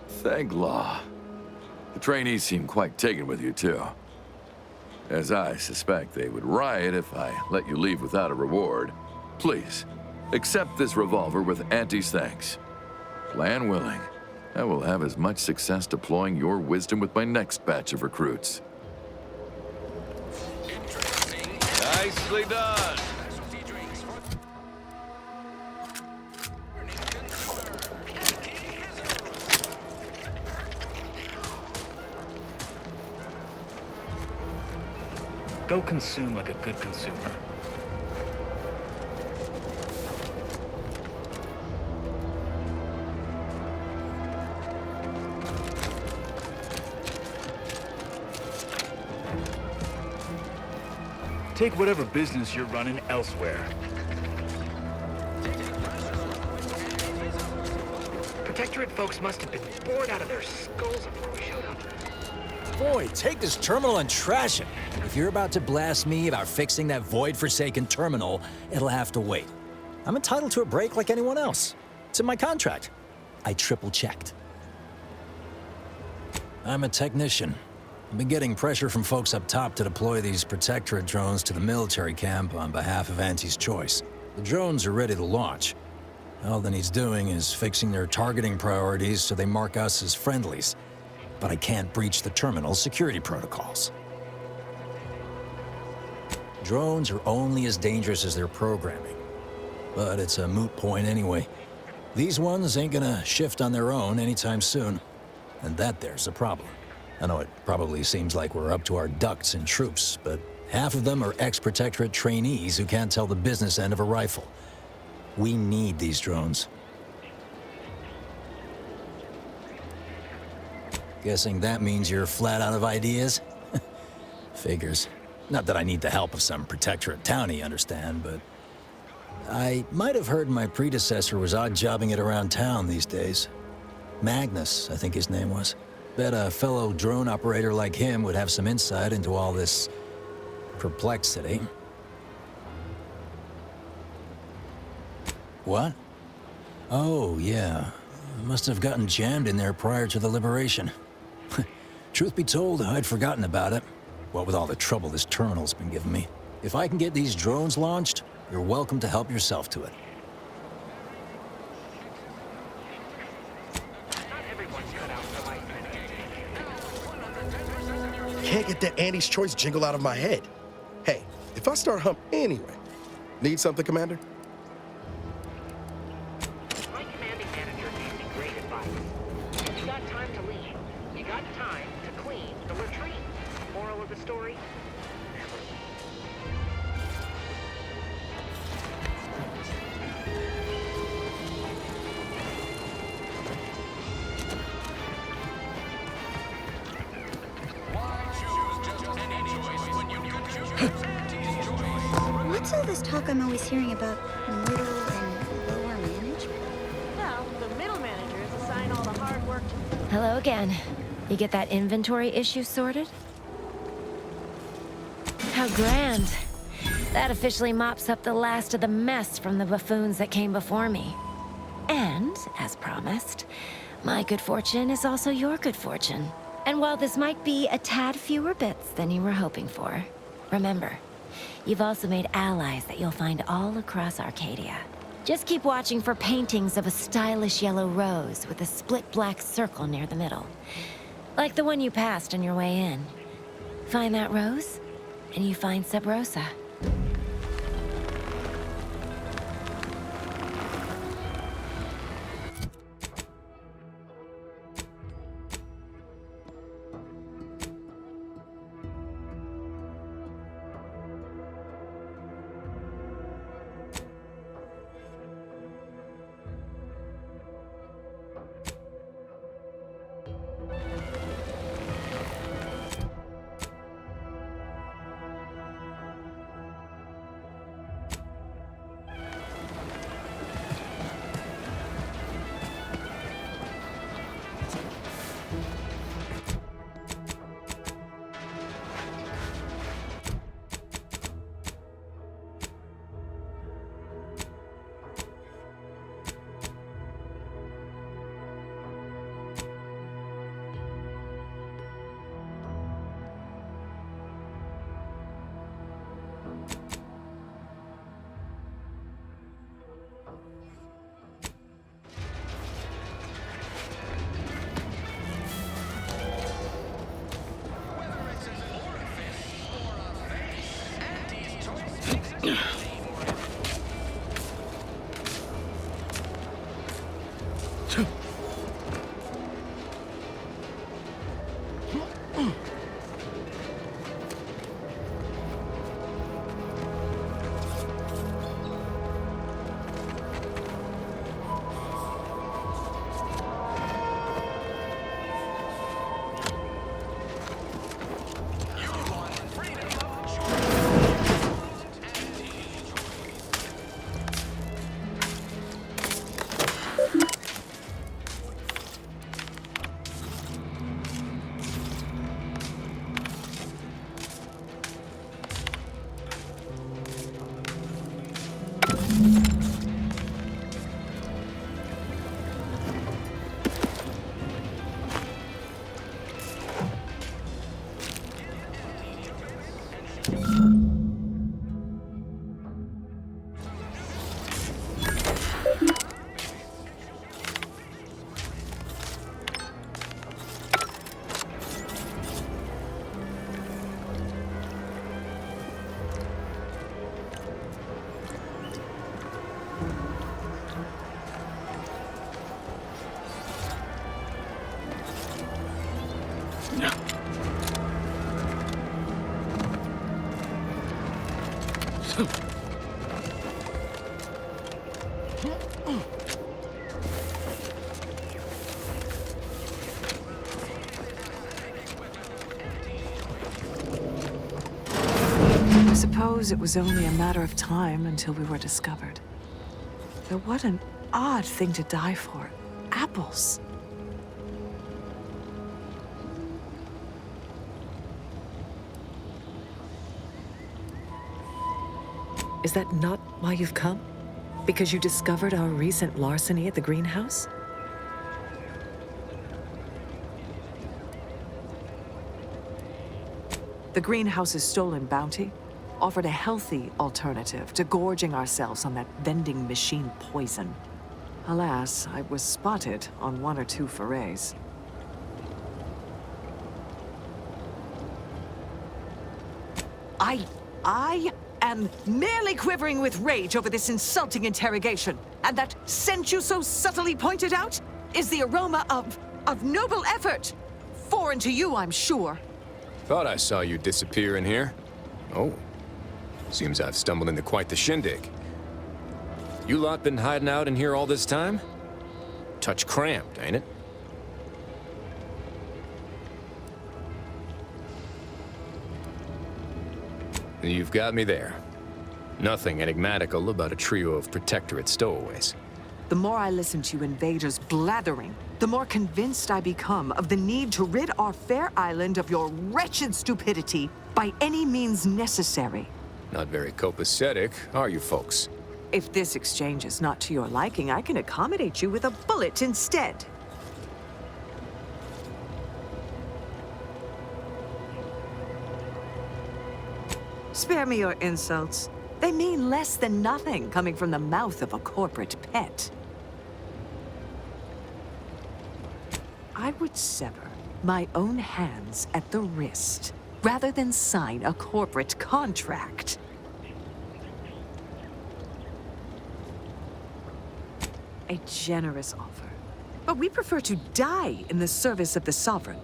thank law. The trainees seem quite taken with you, too. As I suspect they would riot if I let you leave without a reward. Please, accept this revolver with Auntie's thanks. Plan willing, I will have as much success deploying your wisdom with my next batch of recruits. Nicely done! Go consume like a good consumer. Take whatever business you're running elsewhere. Protectorate folks must have been bored out of their skulls before we showed up. Boy, take this terminal and trash it. If you're about to blast me about fixing that void-forsaken terminal, it'll have to wait. I'm entitled to a break like anyone else. It's in my contract. I triple-checked. I'm a technician. I've been getting pressure from folks up top to deploy these Protectorate drones to the military camp on behalf of Auntie's choice. The drones are ready to launch. All that needs doing is fixing their targeting priorities so they mark us as friendlies. But I can't breach the terminal's security protocols. Drones are only as dangerous as their programming. But it's a moot point anyway. These ones ain't gonna shift on their own anytime soon. And that there's a problem. I know it probably seems like we're up to our ducks in troops, but half of them are ex-Protectorate trainees who can't tell the business end of a rifle. We need these drones. Guessing that means you're flat out of ideas? Figures. Not that I need the help of some Protectorate townie, understand, but I might have heard my predecessor was odd-jobbing it around town these days. Magnus, I think his name was. Bet a fellow drone operator like him would have some insight into all this perplexity. What? Oh, yeah. Must have gotten jammed in there prior to the liberation. Truth be told, I'd forgotten about it. What with all the trouble this terminal's been giving me. If I can get these drones launched, you're welcome to help yourself to it. Can't get that Auntie's choice jingle out of my head. Hey, if I start anyway. Need something, Commander? My commanding manager gave me great advice. You got time to leave. You got time to clean the retreat. Moral of the story? What's all this talk I'm always hearing about middle and lower management? Well, the middle managers assign all the hard work to... Hello again. You get that inventory issue sorted? How grand. That officially mops up the last of the mess from the buffoons that came before me. And, as promised, my good fortune is also your good fortune. And while this might be a tad fewer bits than you were hoping for, remember, you've also made allies that you'll find all across Arcadia. Just keep watching for paintings of a stylish yellow rose with a split black circle near the middle. Like the one you passed on your way in. Find that rose, and you find Sub Rosa. I suppose it was only a matter of time until we were discovered. Though what an odd thing to die for. Apples. Is that not why you've come? Because you discovered our recent larceny at the greenhouse? The greenhouse's stolen bounty offered a healthy alternative to gorging ourselves on that vending machine poison. Alas, I was spotted on 1 or 2 forays. I am merely quivering with rage over this insulting interrogation. And that scent you so subtly pointed out is the aroma of noble effort. Foreign to you, I'm sure. Thought I saw you disappear in here. Oh. Seems I've stumbled into quite the shindig. You lot been hiding out in here all this time? Touch cramped, ain't it? You've got me there. Nothing enigmatical about a trio of Protectorate stowaways. The more I listen to you invaders blathering, the more convinced I become of the need to rid our fair island of your wretched stupidity by any means necessary. Not very copacetic, are you folks? If this exchange is not to your liking, I can accommodate you with a bullet instead. Spare me your insults. They mean less than nothing coming from the mouth of a corporate pet. I would sever my own hands at the wrist rather than sign a corporate contract. A generous offer. But we prefer to die in the service of the Sovereign.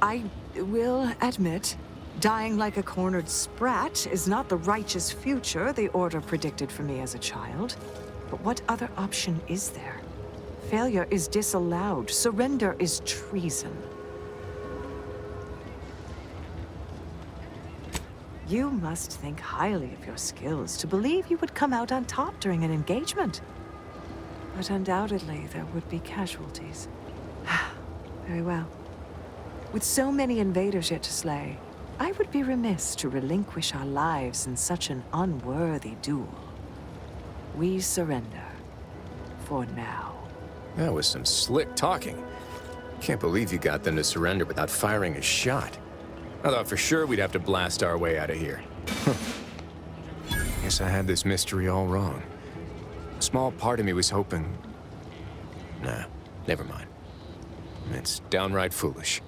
I will admit, dying like a cornered sprat is not the righteous future the Order predicted for me as a child. But what other option is there? Failure is disallowed. Surrender is treason. You must think highly of your skills to believe you would come out on top during an engagement. But undoubtedly, there would be casualties. Very well. With so many invaders yet to slay, I would be remiss to relinquish our lives in such an unworthy duel. We surrender. For now. That was some slick talking. Can't believe you got them to surrender without firing a shot. I thought for sure we'd have to blast our way out of here. Guess I had this mystery all wrong. A small part of me was hoping... Nah, never mind. It's downright foolish.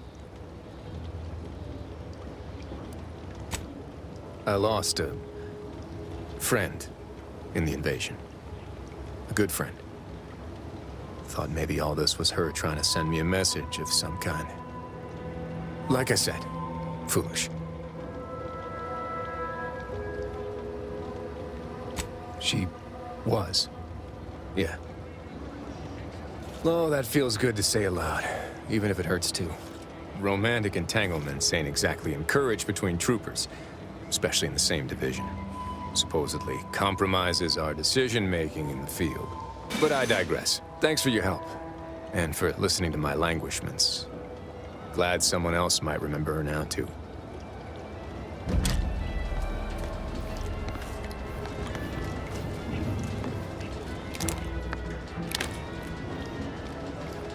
I lost a friend in the invasion. A good friend. Thought maybe all this was her trying to send me a message of some kind. Like I said, foolish. She was. Yeah. Oh, that feels good to say aloud, even if it hurts too. Romantic entanglements ain't exactly encouraged between troopers, especially in the same division. Supposedly compromises our decision-making in the field. But I digress. Thanks for your help, and for listening to my languishments. Glad someone else might remember her now, too.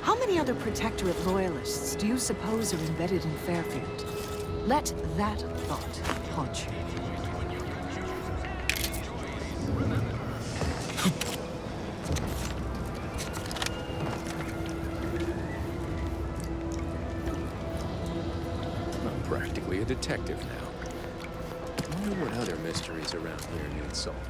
How many other Protectorate loyalists do you suppose are embedded in Fairfield? Let that thought haunt you. I'm practically a detective now. I wonder what other mysteries around here need solving.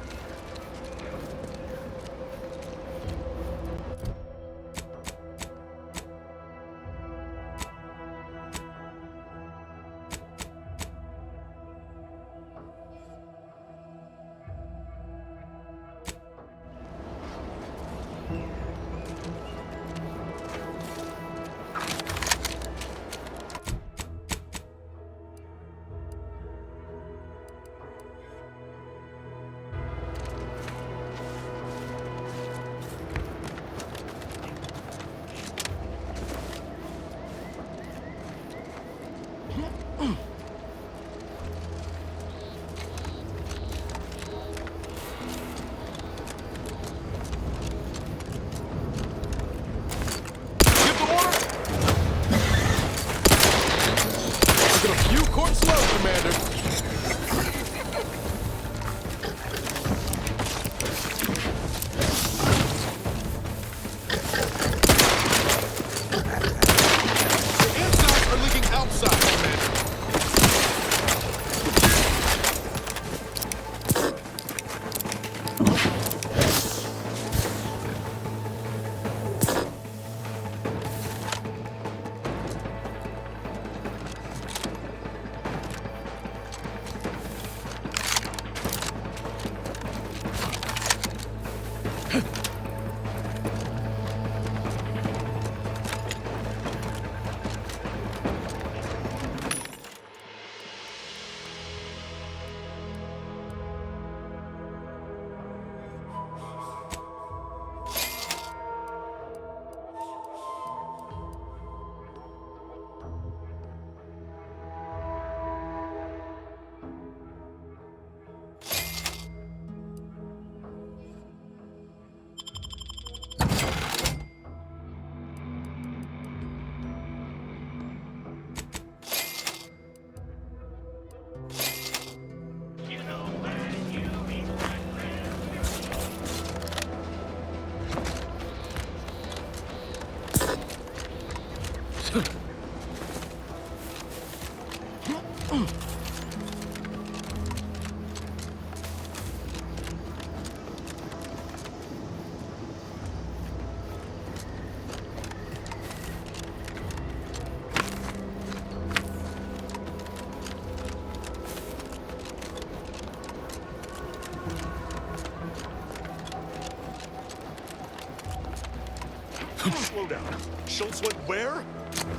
Slow down. Schultz went where?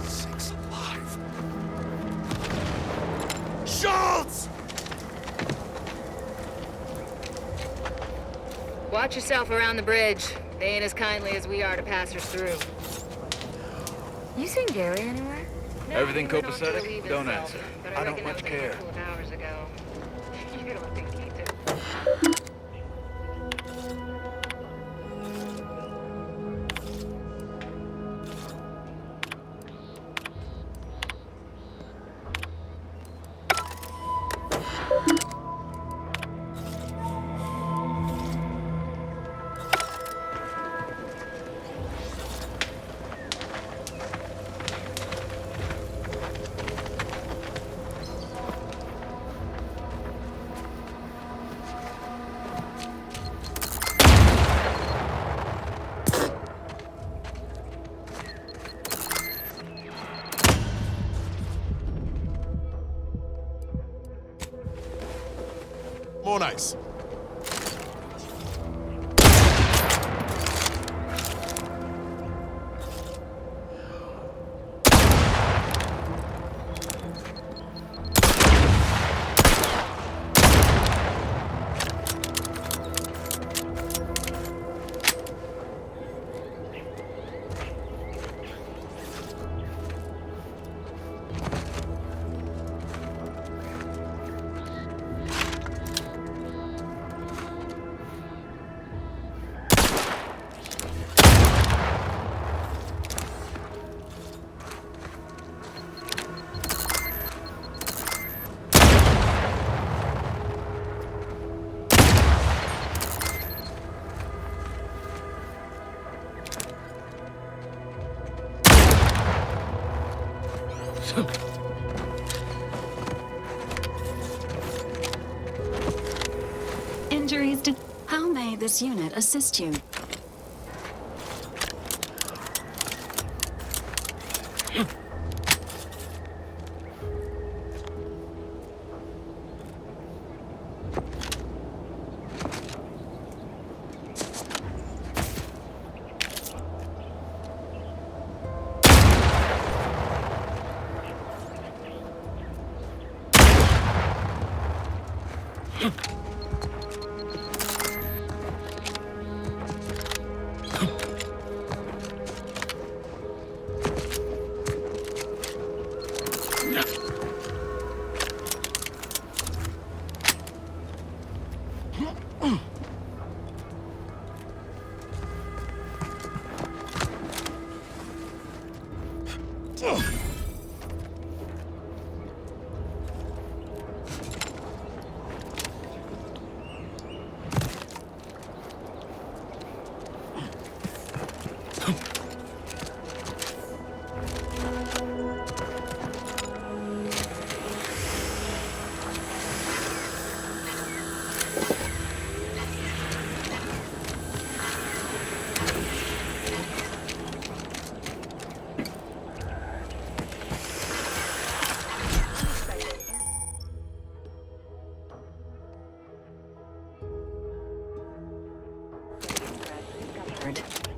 Sakes alive. Schultz! Watch yourself around the bridge. They ain't as kindly as we are to passers through. You seen Gary anywhere? No, Everything he went off to copacetic? relieve Don't himself, answer. but I don't reckon much that was a care. couple of hours ago. You don't think he did. More nice. Injuries to... How may this unit assist you?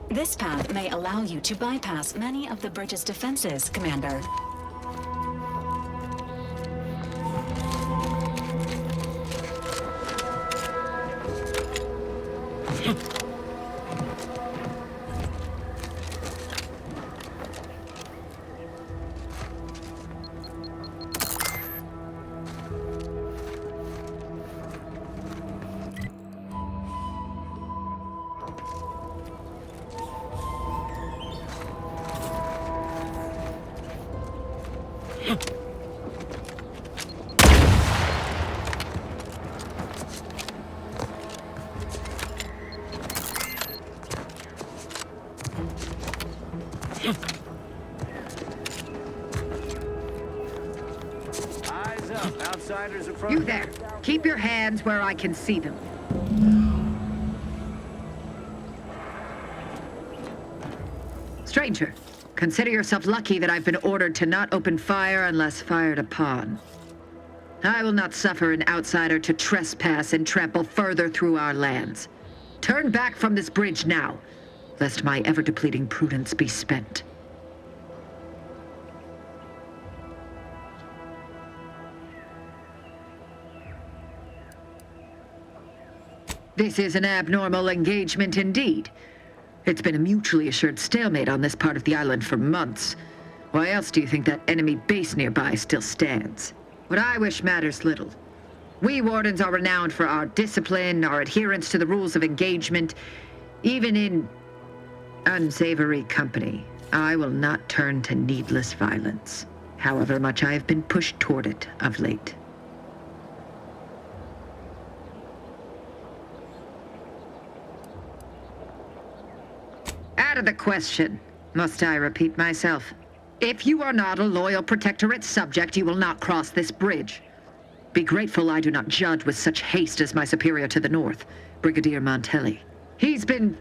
This path may allow you to bypass many of the bridge's defenses, Commander. Eyes up, outsiders in front. You there. Keep your hands where I can see them. Stranger, consider yourself lucky that I've been ordered to not open fire unless fired upon. I will not suffer an outsider to trespass and trample further through our lands. Turn back from this bridge now, lest my ever-depleting prudence be spent. This is an abnormal engagement indeed. It's been a mutually assured stalemate on this part of the island for months. Why else do you think that enemy base nearby still stands? What I wish matters little. We Wardens are renowned for our discipline, our adherence to the rules of engagement. Even in unsavory company, I will not turn to needless violence, however much I have been pushed toward it of late. Out of the question. Must I repeat myself? If you are not a loyal Protectorate subject, you will not cross this bridge. Be grateful I do not judge with such haste as my superior to the north, Brigadier Montelli. He's been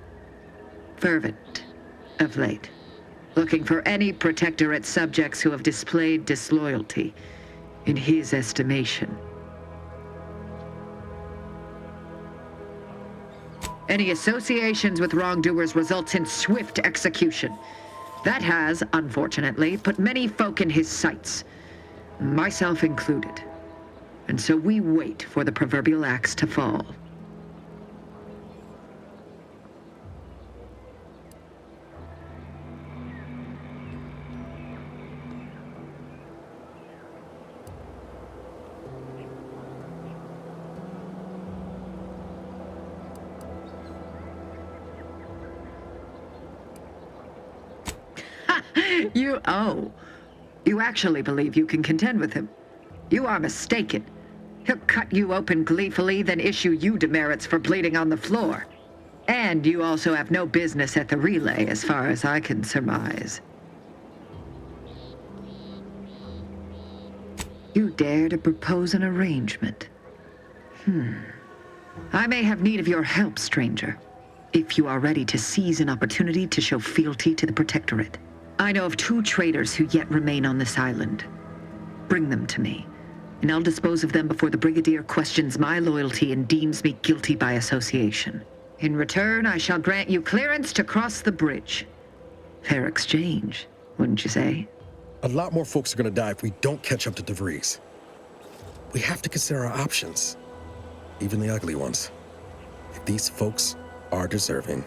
fervent of late, looking for any Protectorate subjects who have displayed disloyalty in his estimation. Any associations with wrongdoers results in swift execution. That has, unfortunately, put many folk in his sights, myself included. And so we wait for the proverbial axe to fall. You actually believe you can contend with him. You are mistaken. He'll cut you open gleefully, then issue you demerits for bleeding on the floor. And you also have no business at the relay, as far as I can surmise. You dare to propose an arrangement? I may have need of your help, stranger, if you are ready to seize an opportunity to show fealty to the Protectorate. I know of 2 traitors who yet remain on this island. Bring them to me, and I'll dispose of them before the Brigadier questions my loyalty and deems me guilty by association. In return, I shall grant you clearance to cross the bridge. Fair exchange, wouldn't you say? A lot more folks are gonna die if we don't catch up to DeVries. We have to consider our options, even the ugly ones. If these folks are deserving,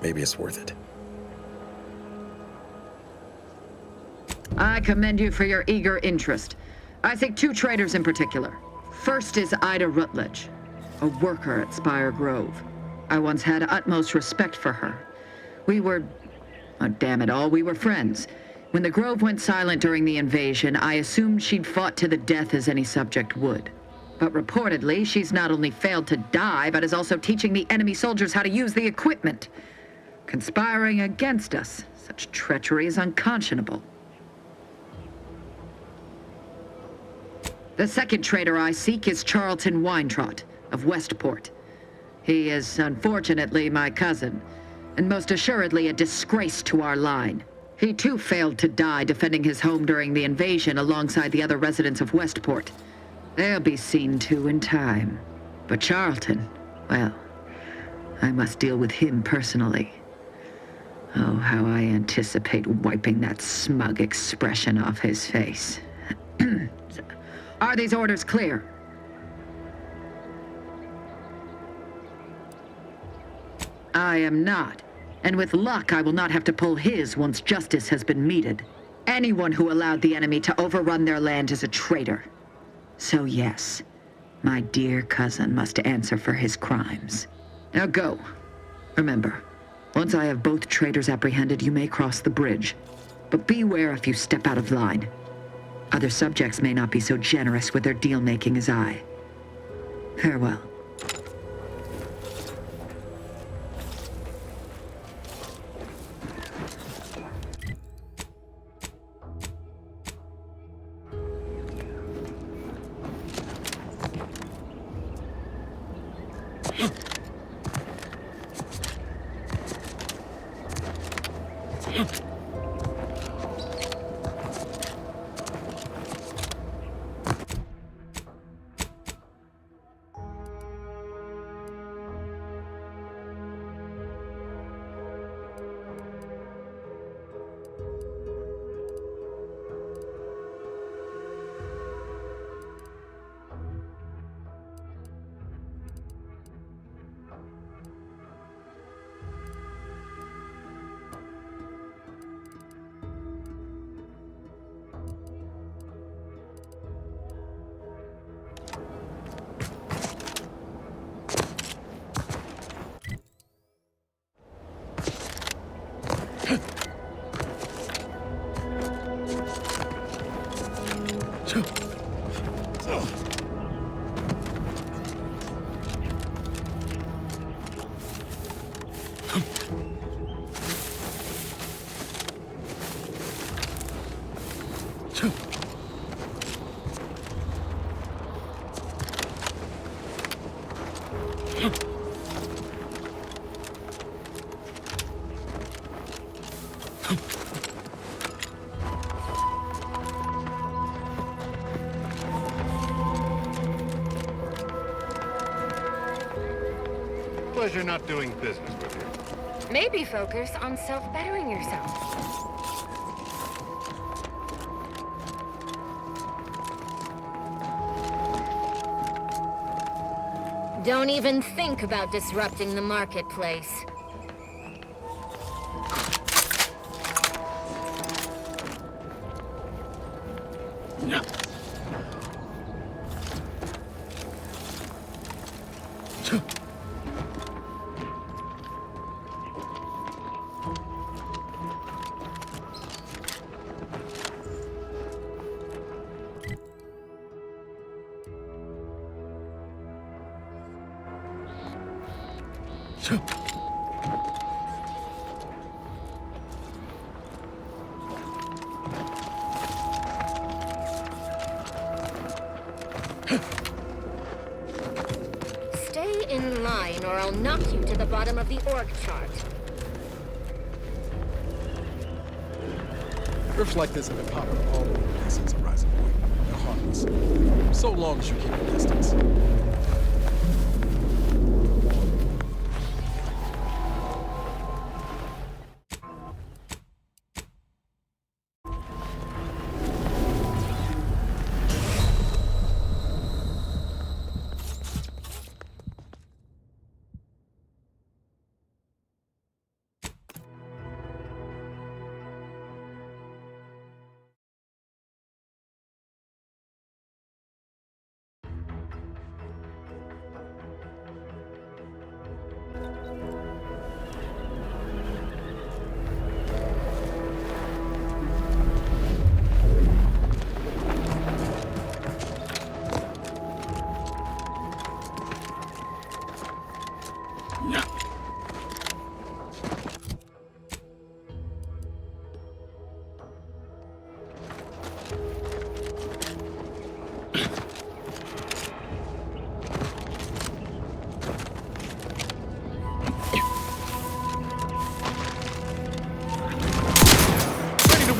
maybe it's worth it. I commend you for your eager interest. I think 2 traitors in particular. First is Ida Rutledge, a worker at Spire Grove. I once had utmost respect for her. We were, oh, damn it all, we were friends. When the Grove went silent during the invasion, I assumed she'd fought to the death as any subject would. But reportedly, she's not only failed to die, but is also teaching the enemy soldiers how to use the equipment. Conspiring against us. Such treachery is unconscionable. The second traitor I seek is Charlton Weintrot of Westport. He is, unfortunately, my cousin, and most assuredly a disgrace to our line. He too failed to die defending his home during the invasion alongside the other residents of Westport. They'll be seen to in time. But Charlton, well, I must deal with him personally. Oh, how I anticipate wiping that smug expression off his face. Are these orders clear? I am not. And with luck, I will not have to pull his once justice has been meted. Anyone who allowed the enemy to overrun their land is a traitor. So yes, my dear cousin must answer for his crimes. Now go. Remember, once I have both traitors apprehended, you may cross the bridge. But beware if you step out of line. Other subjects may not be so generous with their deal-making as I. Farewell. Pleasure not doing business with you. Maybe focus on self-bettering yourself. Don't even think about disrupting the marketplace. Stay in line or I'll knock you to the bottom of the org chart. Rifts like this have been popping up all over the place since the rising point. They're harmless. So long as you keep your distance.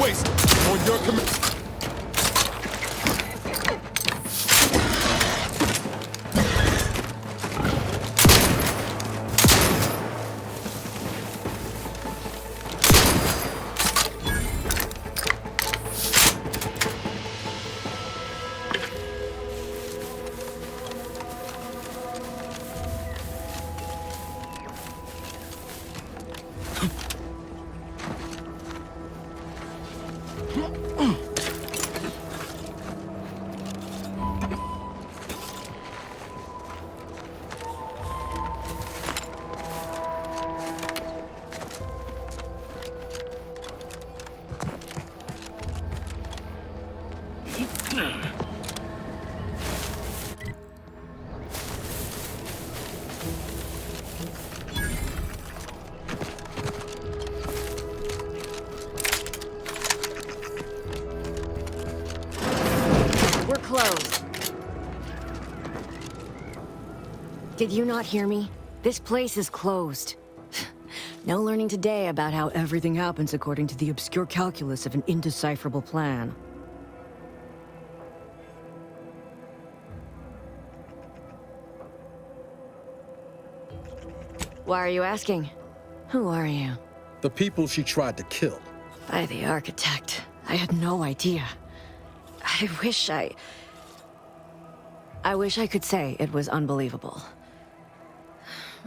Waste on your command. Closed. Did you not hear me? This place is closed. No learning today about how everything happens according to the obscure calculus of an indecipherable plan. Why are you asking? Who are you? The people she tried to kill. By the architect. I had no idea. I wish I could say it was unbelievable.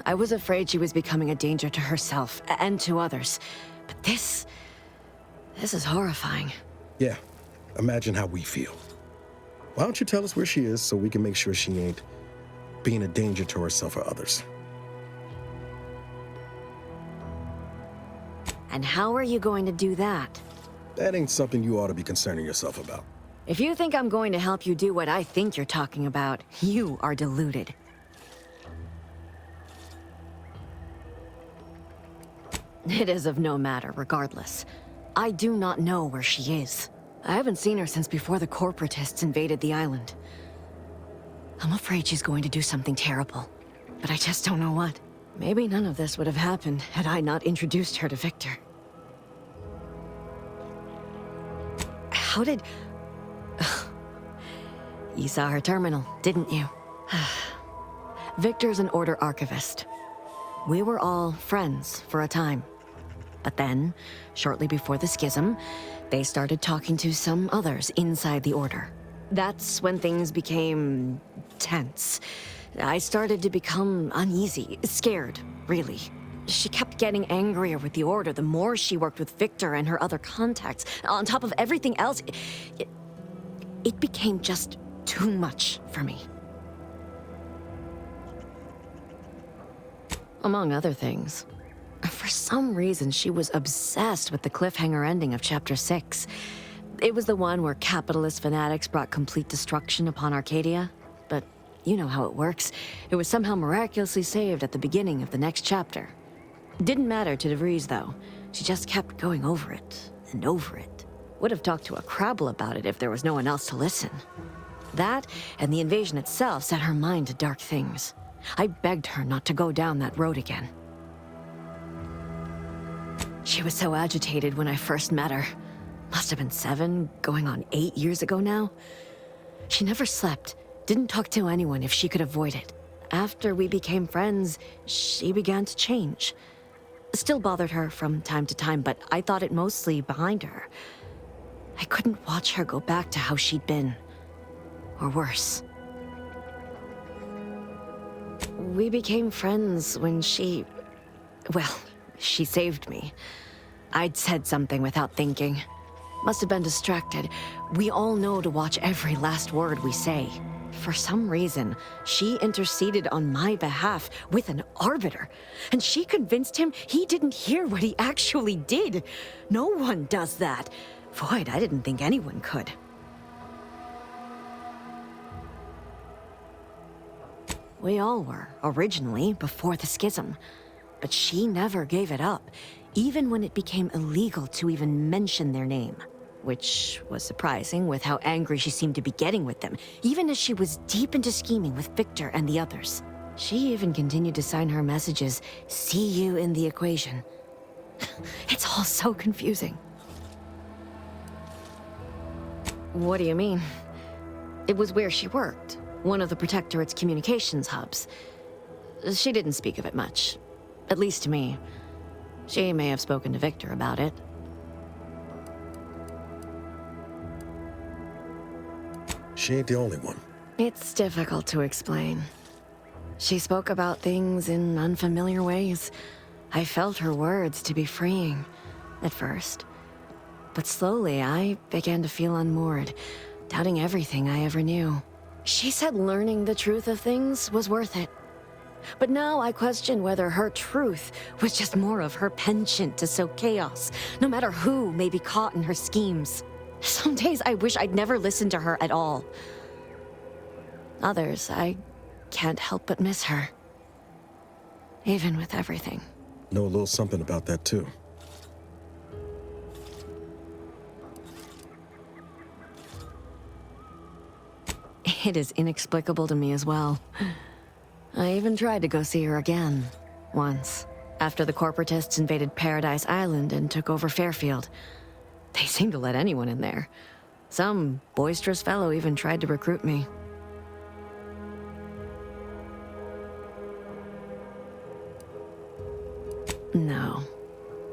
I was afraid she was becoming a danger to herself and to others. But this is horrifying. Yeah, imagine how we feel. Why don't you tell us where she is so we can make sure she ain't being a danger to herself or others? And how are you going to do that? That ain't something you ought to be concerning yourself about. If you think I'm going to help you do what I think you're talking about, you are deluded. It is of no matter, regardless. I do not know where she is. I haven't seen her since before the corporatists invaded the island. I'm afraid she's going to do something terrible, but I just don't know what. Maybe none of this would have happened had I not introduced her to Victor. How did... You saw her terminal, didn't you? Victor's an Order archivist. We were all friends for a time. But then, shortly before the schism, they started talking to some others inside the Order. That's when things became tense. I started to become uneasy, scared, really. She kept getting angrier with the Order the more she worked with Victor and her other contacts. On top of everything else, it became just too much for me. Among other things. For some reason, she was obsessed with the cliffhanger ending of Chapter 6. It was the one where capitalist fanatics brought complete destruction upon Arcadia. But you know how it works. It was somehow miraculously saved at the beginning of the next chapter. Didn't matter to DeVries, though. She just kept going over it and over it. Would have talked to a Crabble about it if there was no one else to listen. That, and the invasion itself, set her mind to dark things. I begged her not to go down that road again. She was so agitated when I first met her. Must have been 7, going on 8 years ago now. She never slept, didn't talk to anyone if she could avoid it. After we became friends, she began to change. Still bothered her from time to time, but I thought it mostly behind her. I couldn't watch her go back to how she'd been. Or worse. We became friends when she saved me. I'd said something without thinking. Must have been distracted. We all know to watch every last word we say. For some reason, she interceded on my behalf with an arbiter, and she convinced him he didn't hear what he actually did. No one does that. Void, I didn't think anyone could. We all were, originally, before the schism. But she never gave it up, even when it became illegal to even mention their name. Which was surprising with how angry she seemed to be getting with them, even as she was deep into scheming with Victor and the others. She even continued to sign her messages, "See you in the equation." It's all so confusing. What do you mean? It was where she worked, one of the Protectorate's communications hubs. She didn't speak of it much, at least to me. She may have spoken to Victor about it. She ain't the only one. It's difficult to explain. She spoke about things in unfamiliar ways. I felt her words to be freeing, at first. But slowly, I began to feel unmoored, doubting everything I ever knew. She said learning the truth of things was worth it. But now I question whether her truth was just more of her penchant to sow chaos, no matter who may be caught in her schemes. Some days I wish I'd never listened to her at all. Others, I can't help but miss her. Even with everything. Know a little something about that, too. It is inexplicable to me as well. I even tried to go see her again, once, after the corporatists invaded Paradise Island and took over Fairfield. They seemed to let anyone in there. Some boisterous fellow even tried to recruit me. No.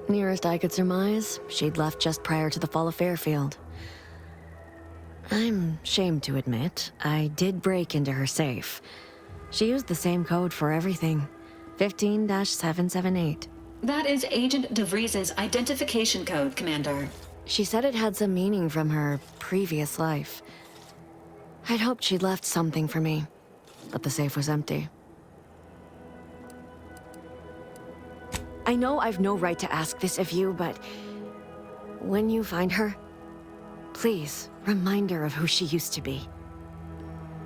Nearest I could surmise, she'd left just prior to the fall of Fairfield. I'm ashamed to admit, I did break into her safe. She used the same code for everything. 15-778. That is Agent DeVries' identification code, Commander. She said it had some meaning from her previous life. I'd hoped she'd left something for me, but the safe was empty. I know I've no right to ask this of you, but when you find her, please remind her of who she used to be.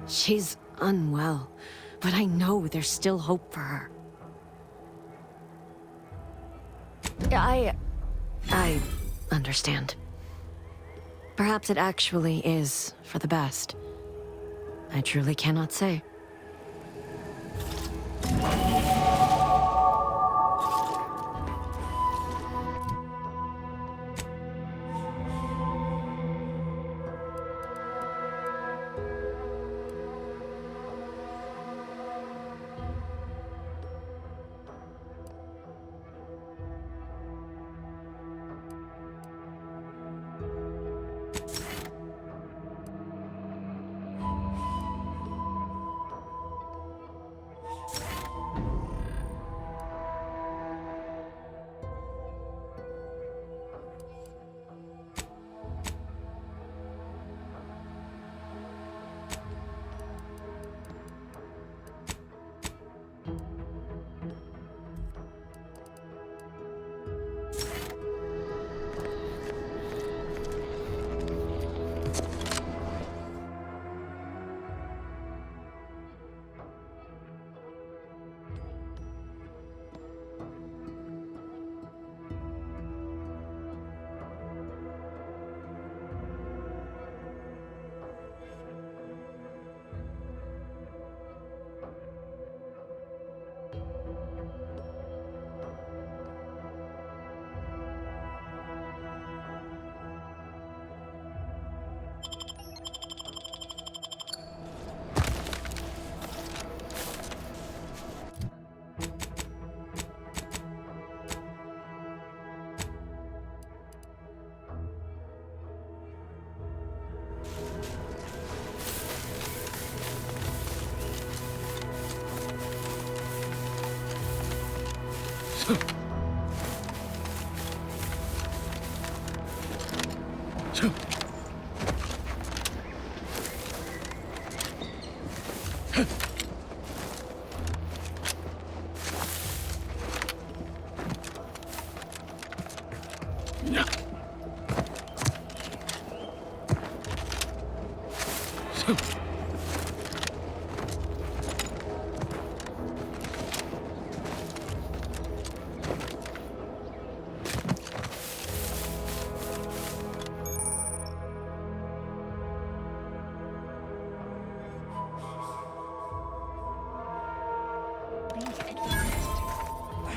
She's unwell, but I know there's still hope for her. I understand. Perhaps it actually is for the best. I truly cannot say.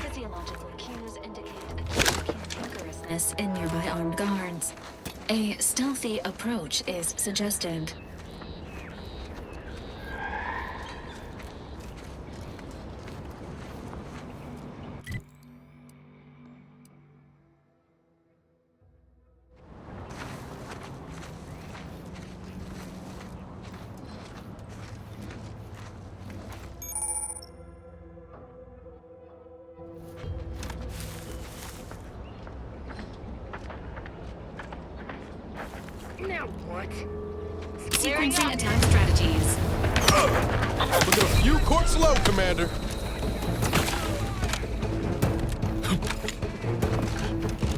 Physiological cues indicate acute cantankerousness in nearby armed guards. A stealthy approach is suggested. Now what? Sequencing attack strategies. Looking a few courts low, Commander.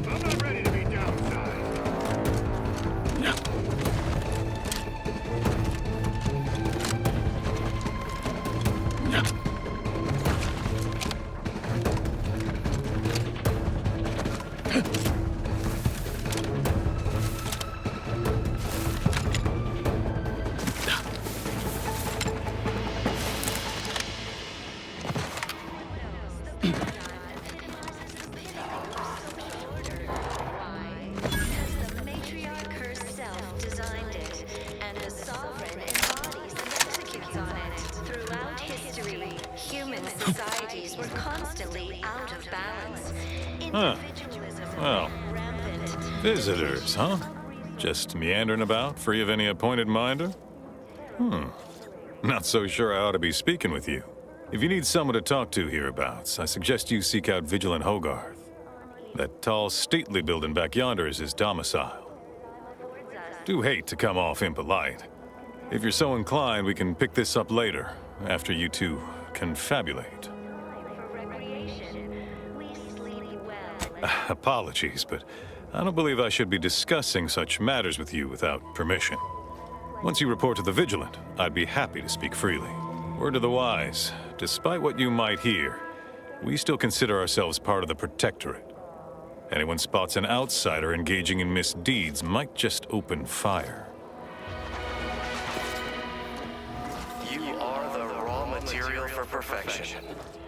I'm not ready to be downside. Societies were constantly out of balance. Huh. Well, visitors, huh? Just meandering about, free of any appointed minder? Not so sure I ought to be speaking with you. If you need someone to talk to hereabouts, I suggest you seek out Vigilant Hogarth. That tall, stately building back yonder is his domicile. Do hate to come off impolite. If you're so inclined, we can pick this up later, after you two confabulate. Apologies, but I don't believe I should be discussing such matters with you without permission. Once you report to the Vigilant, I'd be happy to speak freely. Word to the wise, despite what you might hear, we still consider ourselves part of the Protectorate. Anyone spots an outsider engaging in misdeeds might just open fire. You are the raw material for perfection.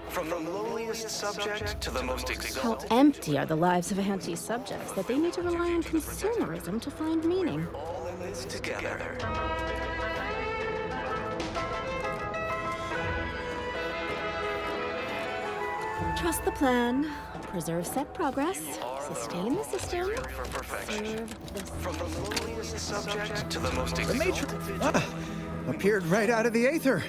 From the lowliest subject to the most How exalted. empty are the lives of Auntie's subjects that they need to rely on consumerism to find meaning? All in this together. Trust the plan, preserve set progress, sustain the system, serve the From the lowliest subject to the most The exalted. appeared right out of the aether,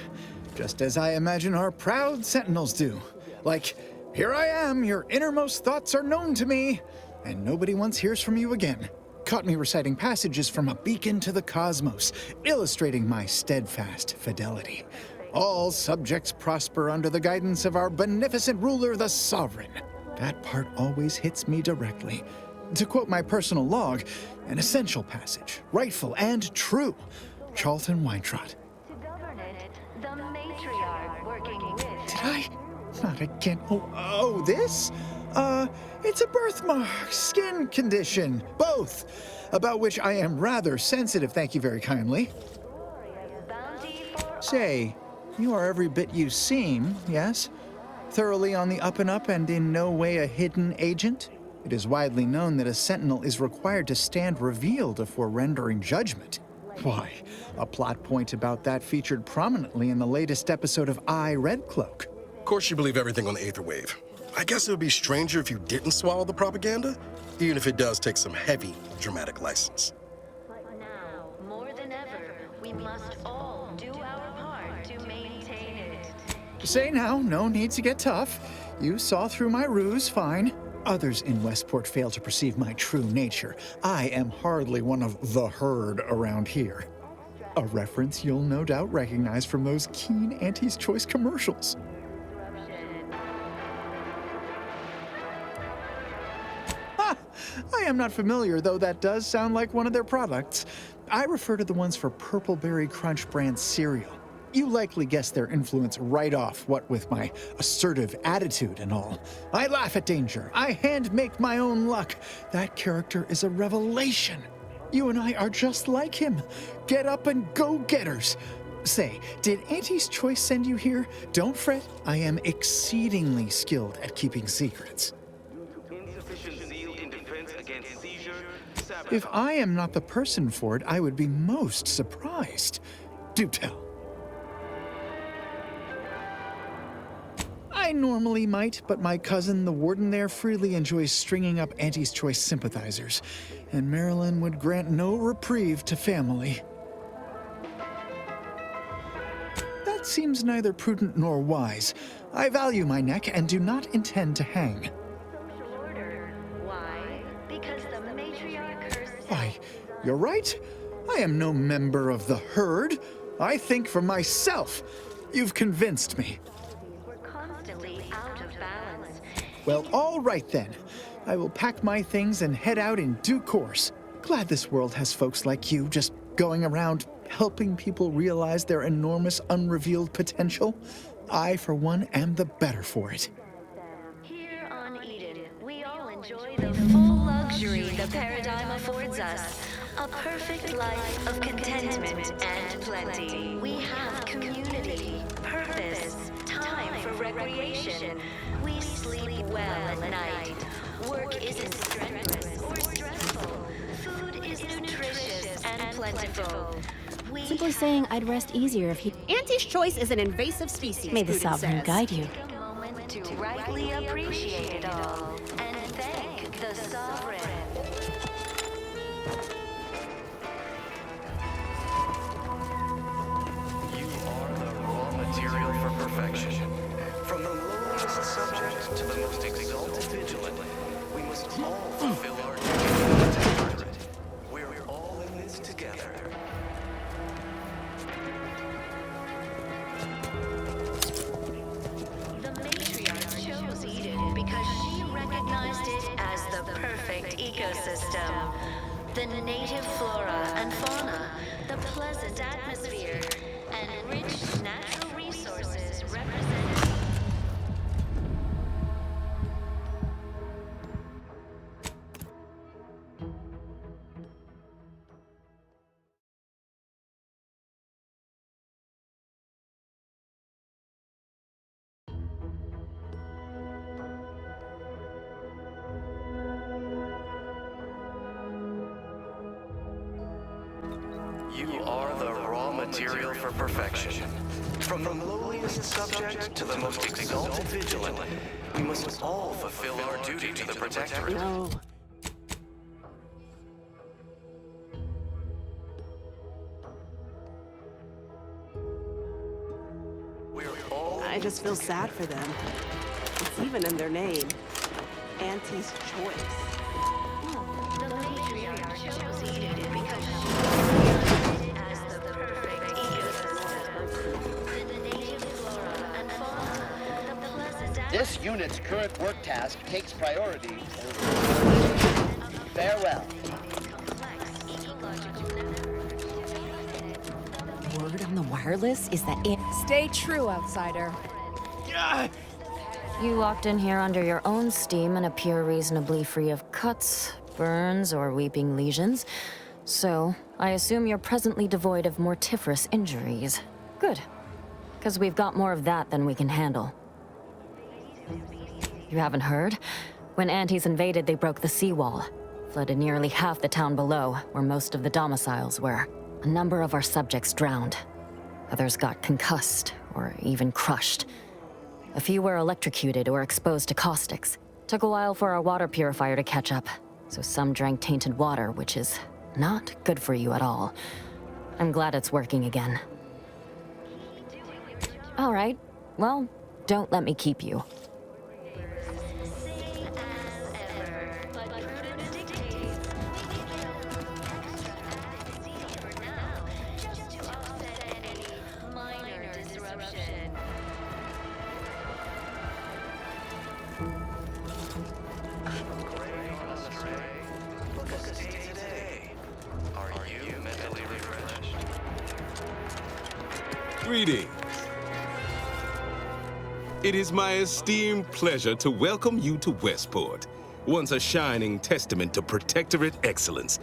just as I imagine our proud sentinels do. Like, here I am, your innermost thoughts are known to me, and nobody once hears from you again. Caught me reciting passages from a beacon to the cosmos, illustrating my steadfast fidelity. All subjects prosper under the guidance of our beneficent ruler, the Sovereign. That part always hits me directly. To quote my personal log, an essential passage, rightful and true. Charlton Weintrott. The matriarch working with... Did I? Not again. Oh, this? It's a birthmark, skin condition, both, about which I am rather sensitive, thank you very kindly. Say, you are every bit you seem, yes? Thoroughly on the up and up and in no way a hidden agent? It is widely known that a sentinel is required to stand revealed before rendering judgment. Why, a plot point about that featured prominently in the latest episode of I, Red Cloak. Of course you believe everything on the Aether Wave. I guess it would be stranger if you didn't swallow the propaganda, even if it does take some heavy dramatic license. Now, more than ever, we must all do our part to maintain it. Say now, no need to get tough. You saw through my ruse, fine. Others in Westport fail to perceive my true nature. I am hardly one of the herd around here. A reference you'll no doubt recognize from those keen Auntie's Choice commercials. Ha! I am not familiar, though that does sound like one of their products. I refer to the ones for Purple Berry Crunch brand cereal. You likely guessed their influence right off, what with my assertive attitude and all. I laugh at danger. I hand-make my own luck. That character is a revelation. You and I are just like him. Get up and go-getters. Say, did Auntie's Choice send you here? Don't fret. I am exceedingly skilled at keeping secrets. If I am not the person for it, I would be most surprised. Do tell. I normally might, but my cousin, the warden there, freely enjoys stringing up Auntie's Choice sympathizers, and Marilyn would grant no reprieve to family. That seems neither prudent nor wise. I value my neck and do not intend to hang. Why? Because the matriarch curse. Why, you're right. I am no member of the herd. I think for myself. You've convinced me. Out of balance. Well, all right then. I will pack my things and head out in due course. Glad this world has folks like you just going around helping people realize their enormous unrevealed potential. I, for one, am the better for it. Here on Eden, we all enjoy the full luxury the paradigm affords us. A perfect life of contentment and plenty. We have community, purpose, time for recreation. We sleep well at night. Work isn't strenuous or stressful. Food is nutritious and plentiful. Simply saying I'd rest easier if he... Auntie's Choice is an invasive species. May the Sovereign guide you. Take a moment to rightly appreciate it all and thank the Sovereign. Material for perfection. From the lowliest subject to the most exalted vigilant, we must all fulfill our duty as Protectorate. We're all in this together. The matriarch chose Eden because she recognized it as the perfect ecosystem. The native flora and fauna, the pleasant atmosphere, and rich natural resources represented. You are the raw material for perfection. From the lowliest subject to the most exalted vigilant, we must all fulfill our duty to the Protectorate. No. I just feel sad for them. It's even in their name. Auntie's Choice. The matriarch chose Eden because she as the perfect ecosystem. The native flora and fauna, the pleasant This unit's current work task takes priority over... Farewell. Word on the wireless is that Stay true, outsider. You walked in here under your own steam and appear reasonably free of cuts, burns, or weeping lesions. So, I assume you're presently devoid of mortiferous injuries. Good. Because we've got more of that than we can handle. You haven't heard? When Auntie's invaded, they broke the seawall. Flooded nearly half the town below, where most of the domiciles were. A number of our subjects drowned. Others got concussed, or even crushed. A few were electrocuted or exposed to caustics. Took a while for our water purifier to catch up, so some drank tainted water, which is not good for you at all. I'm glad it's working again. All right, well, don't let me keep you. Are you mentally refreshed? Greetings. It is my esteemed pleasure to welcome you to Westport, once a shining testament to Protectorate excellence,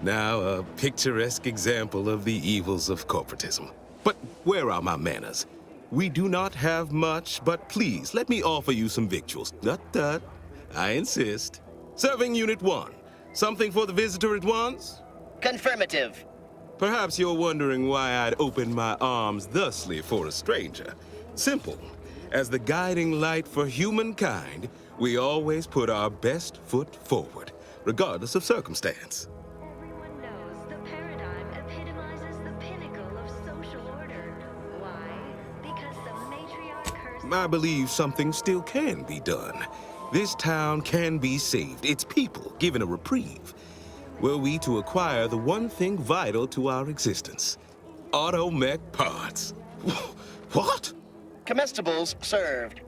now a picturesque example of the evils of corporatism. But where are my manners? We do not have much, but please, let me offer you some victuals. Tut. I insist. Serving Unit 1. Something for the visitor at once? Confirmative. Perhaps you're wondering why I'd open my arms thusly for a stranger. Simple. As the guiding light for humankind, we always put our best foot forward, regardless of circumstance. Everyone knows the paradigm epitomizes the pinnacle of social order. Why? Because the matriarch herself... I believe something still can be done. This town can be saved, its people given a reprieve. Were we to acquire the one thing vital to our existence, automech parts. What? Comestibles served.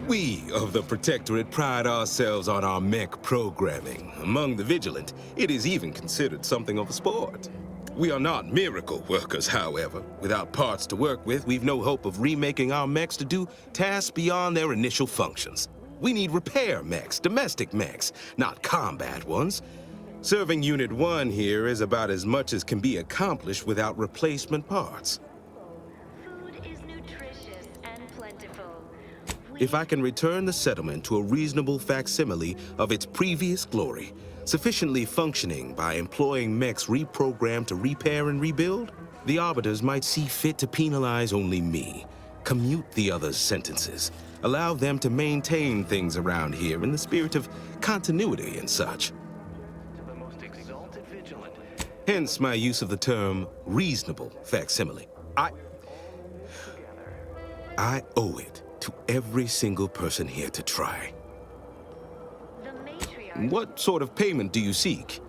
We of the Protectorate pride ourselves on our mech programming. Among the vigilant, it is even considered something of a sport. We are not miracle workers, however. Without parts to work with, we've no hope of remaking our mechs to do tasks beyond their initial functions. We need repair mechs, domestic mechs, not combat ones. Serving Unit 1 here is about as much as can be accomplished without replacement parts. Food is nutritious and plentiful. If I can return the settlement to a reasonable facsimile of its previous glory, sufficiently functioning by employing mechs reprogrammed to repair and rebuild, the Arbiters might see fit to penalize only me, commute the others' sentences, allow them to maintain things around here in the spirit of continuity and such. To the most exalted vigilant. Hence my use of the term reasonable facsimile. I owe it to every single person here to try. What sort of payment do you seek?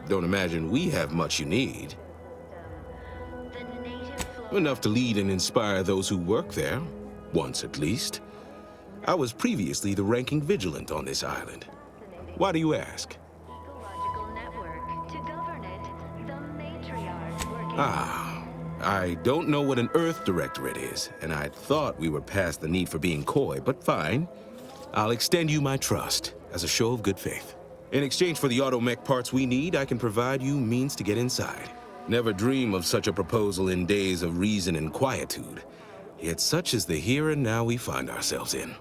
Don't imagine we have much you need. Enough to lead and inspire those who work there, once at least. I was previously the ranking vigilant on this island. Why do you ask? I don't know what an Earth Directorate is, and I thought we were past the need for being coy, but fine. I'll extend you my trust as a show of good faith. In exchange for the automech parts we need, I can provide you means to get inside. Never dream of such a proposal in days of reason and quietude. Yet such is the here and now we find ourselves in.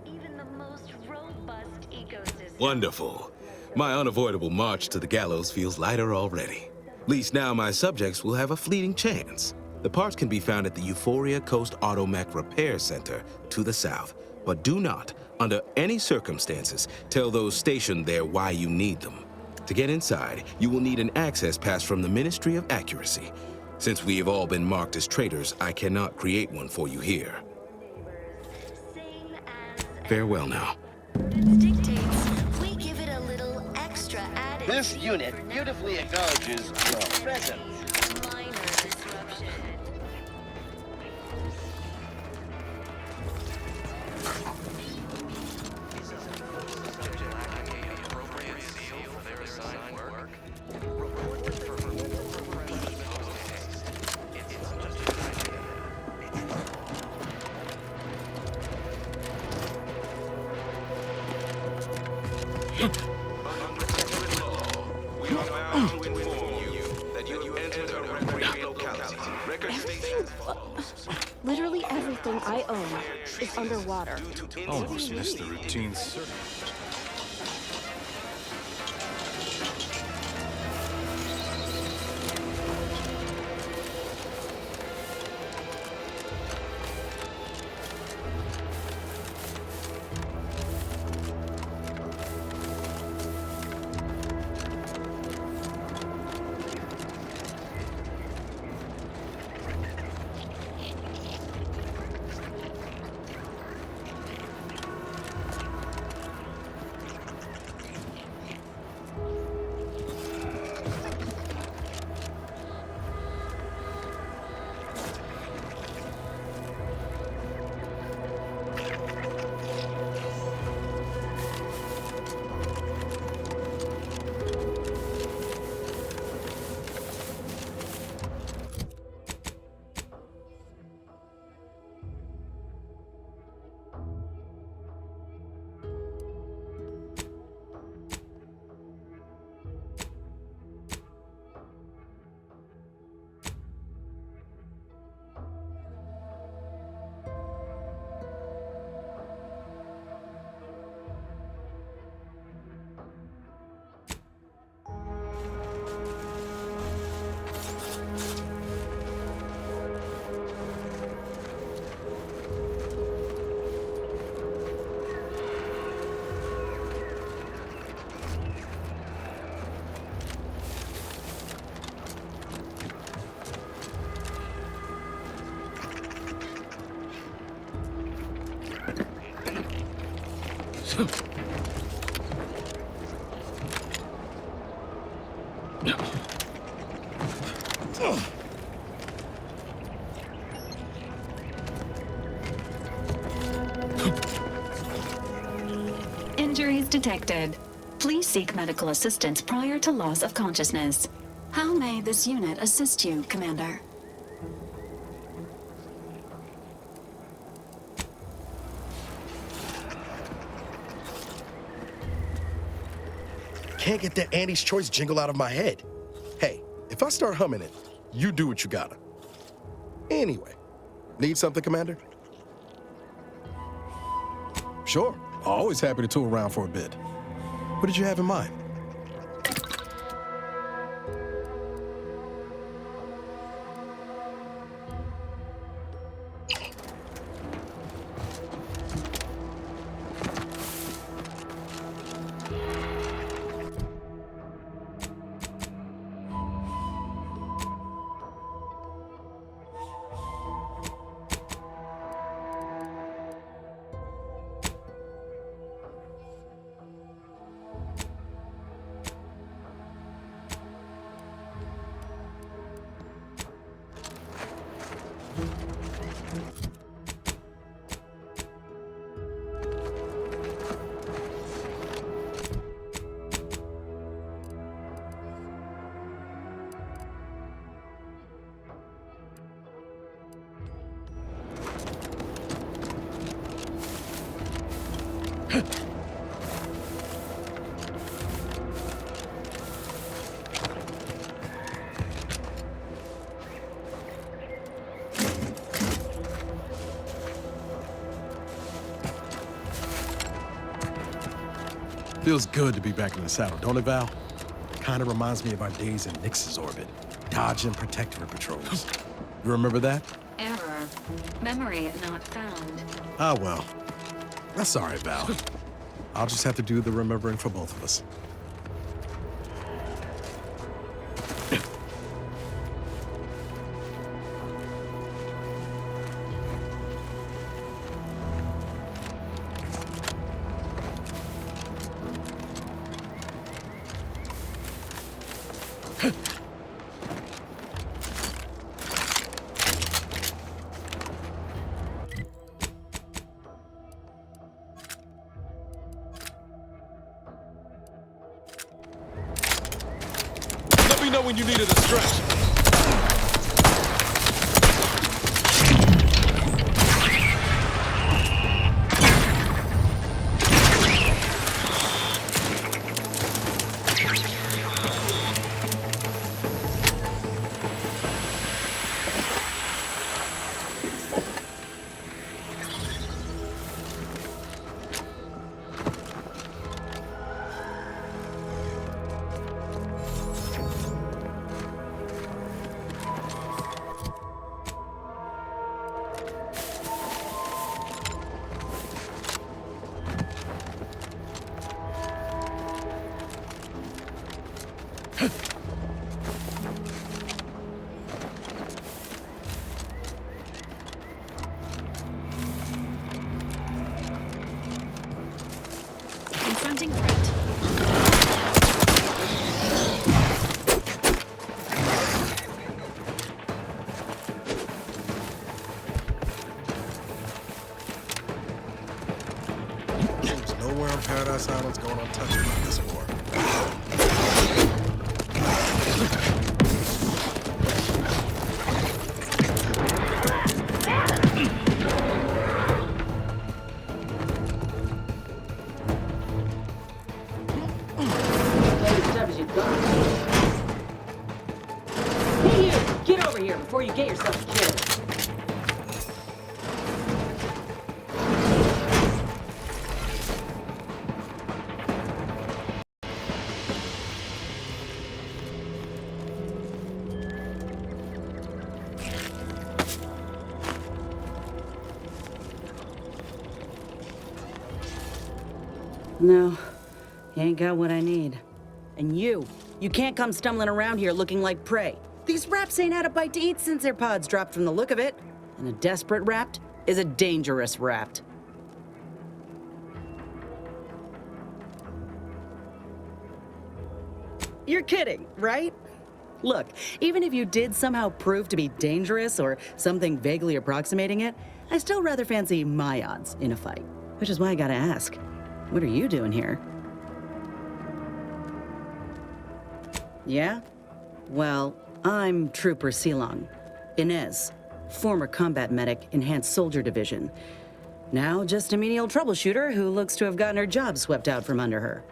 Even the most robust ecosystem. Wonderful. My unavoidable march to the gallows feels lighter already. At least now my subjects will have a fleeting chance. The parts can be found at the Euphoria Coast Automech Repair Center to the south. But do not, under any circumstances, tell those stationed there why you need them. To get inside, you will need an access pass from the Ministry of Accuracy. Since we have all been marked as traitors, I cannot create one for you here. Farewell now. Dictates we give it a little extra added. This unit beautifully acknowledges your presence. Minor disruption. Literally everything I own is underwater. Almost missed the routine circle. Injuries detected. Please seek medical assistance prior to loss of consciousness. How may this unit assist you, Commander? Can't get that Auntie's Choice jingle out of my head. Hey, if I start humming it, you do what you gotta. Anyway, need something, Commander? Sure, always happy to tool around for a bit. What did you have in mind? Feels good to be back in the saddle, don't it, Val? Kinda reminds me of our days in Nyx's orbit, dodging Protectorate patrols. You remember that? Error. Memory not found. Ah, well. That's all right, Val. I'll just have to do the remembering for both of us. Let me know when you needed a stretch. Confronting threat. There's nowhere on Paradise Island's going untouched by this war. Hey, you! Get over here before you get yourself killed. No, you ain't got what I need. And you can't come stumbling around here looking like prey. These raps ain't had a bite to eat since their pods dropped from the look of it. And a desperate rapt is a dangerous rapt. You're kidding, right? Look, even if you did somehow prove to be dangerous or something vaguely approximating it, I still rather fancy my odds in a fight. Which is why I gotta ask, what are you doing here? Yeah? Well, I'm Trooper Silong. Inez, former combat medic, Enhanced Soldier Division. Now just a menial troubleshooter who looks to have gotten her job swept out from under her.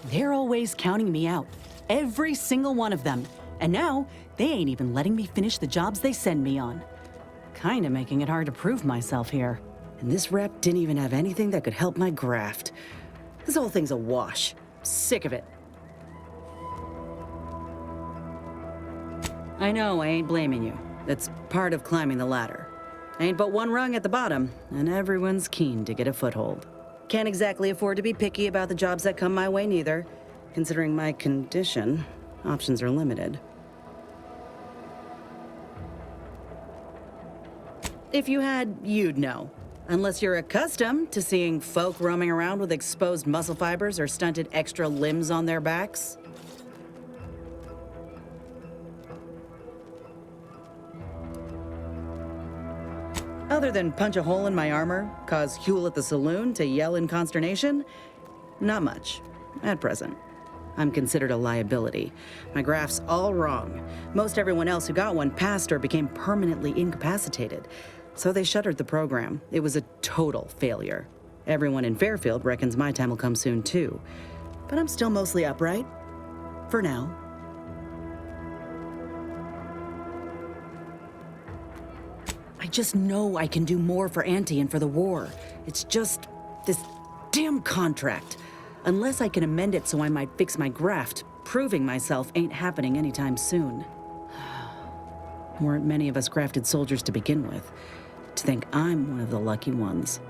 They're always counting me out. Every single one of them. And now, they ain't even letting me finish the jobs they send me on. Kinda making it hard to prove myself here. And this rep didn't even have anything that could help my graft. This whole thing's a wash. Sick of it. I know I ain't blaming you. That's part of climbing the ladder. Ain't but one rung at the bottom, and everyone's keen to get a foothold. Can't exactly afford to be picky about the jobs that come my way neither. Considering my condition, options are limited. If you had, you'd know. Unless you're accustomed to seeing folk roaming around with exposed muscle fibers or stunted extra limbs on their backs. Other than punch a hole in my armor, cause Huel at the saloon to yell in consternation, not much, at present. I'm considered a liability. My graph's all wrong. Most everyone else who got one passed or became permanently incapacitated. So they shuttered the program. It was a total failure. Everyone in Fairfield reckons my time will come soon too. But I'm still mostly upright. For now. I just know I can do more for Auntie and for the war. It's just this damn contract. Unless I can amend it so I might fix my graft, proving myself ain't happening anytime soon. Weren't many of us grafted soldiers to begin with. To think I'm one of the lucky ones.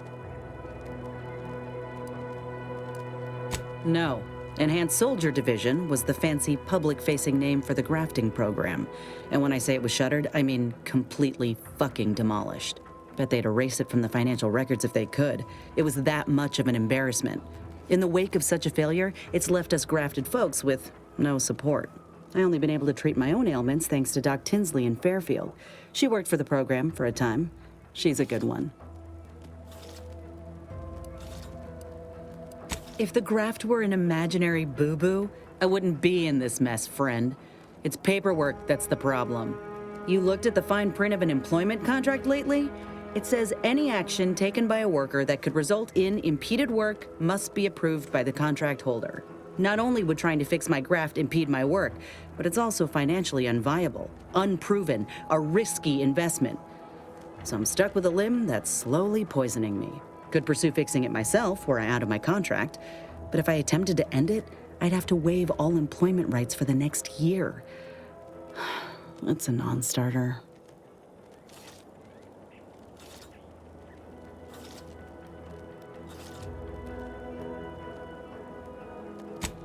No. Enhanced Soldier Division was the fancy public-facing name for the grafting program. And when I say it was shuttered, I mean completely fucking demolished. Bet they'd erase it from the financial records if they could. It was that much of an embarrassment. In the wake of such a failure, it's left us grafted folks with no support. I only been able to treat my own ailments thanks to Doc Tinsley in Fairfield. She worked for the program for a time. She's a good one. If the graft were an imaginary boo-boo, I wouldn't be in this mess, friend. It's paperwork that's the problem. You looked at the fine print of an employment contract lately? It says any action taken by a worker that could result in impeded work must be approved by the contract holder. Not only would trying to fix my graft impede my work, but it's also financially unviable, unproven, a risky investment. So I'm stuck with a limb that's slowly poisoning me. Could pursue fixing it myself were I out of my contract, but if I attempted to end it, I'd have to waive all employment rights for the next year. That's a non-starter.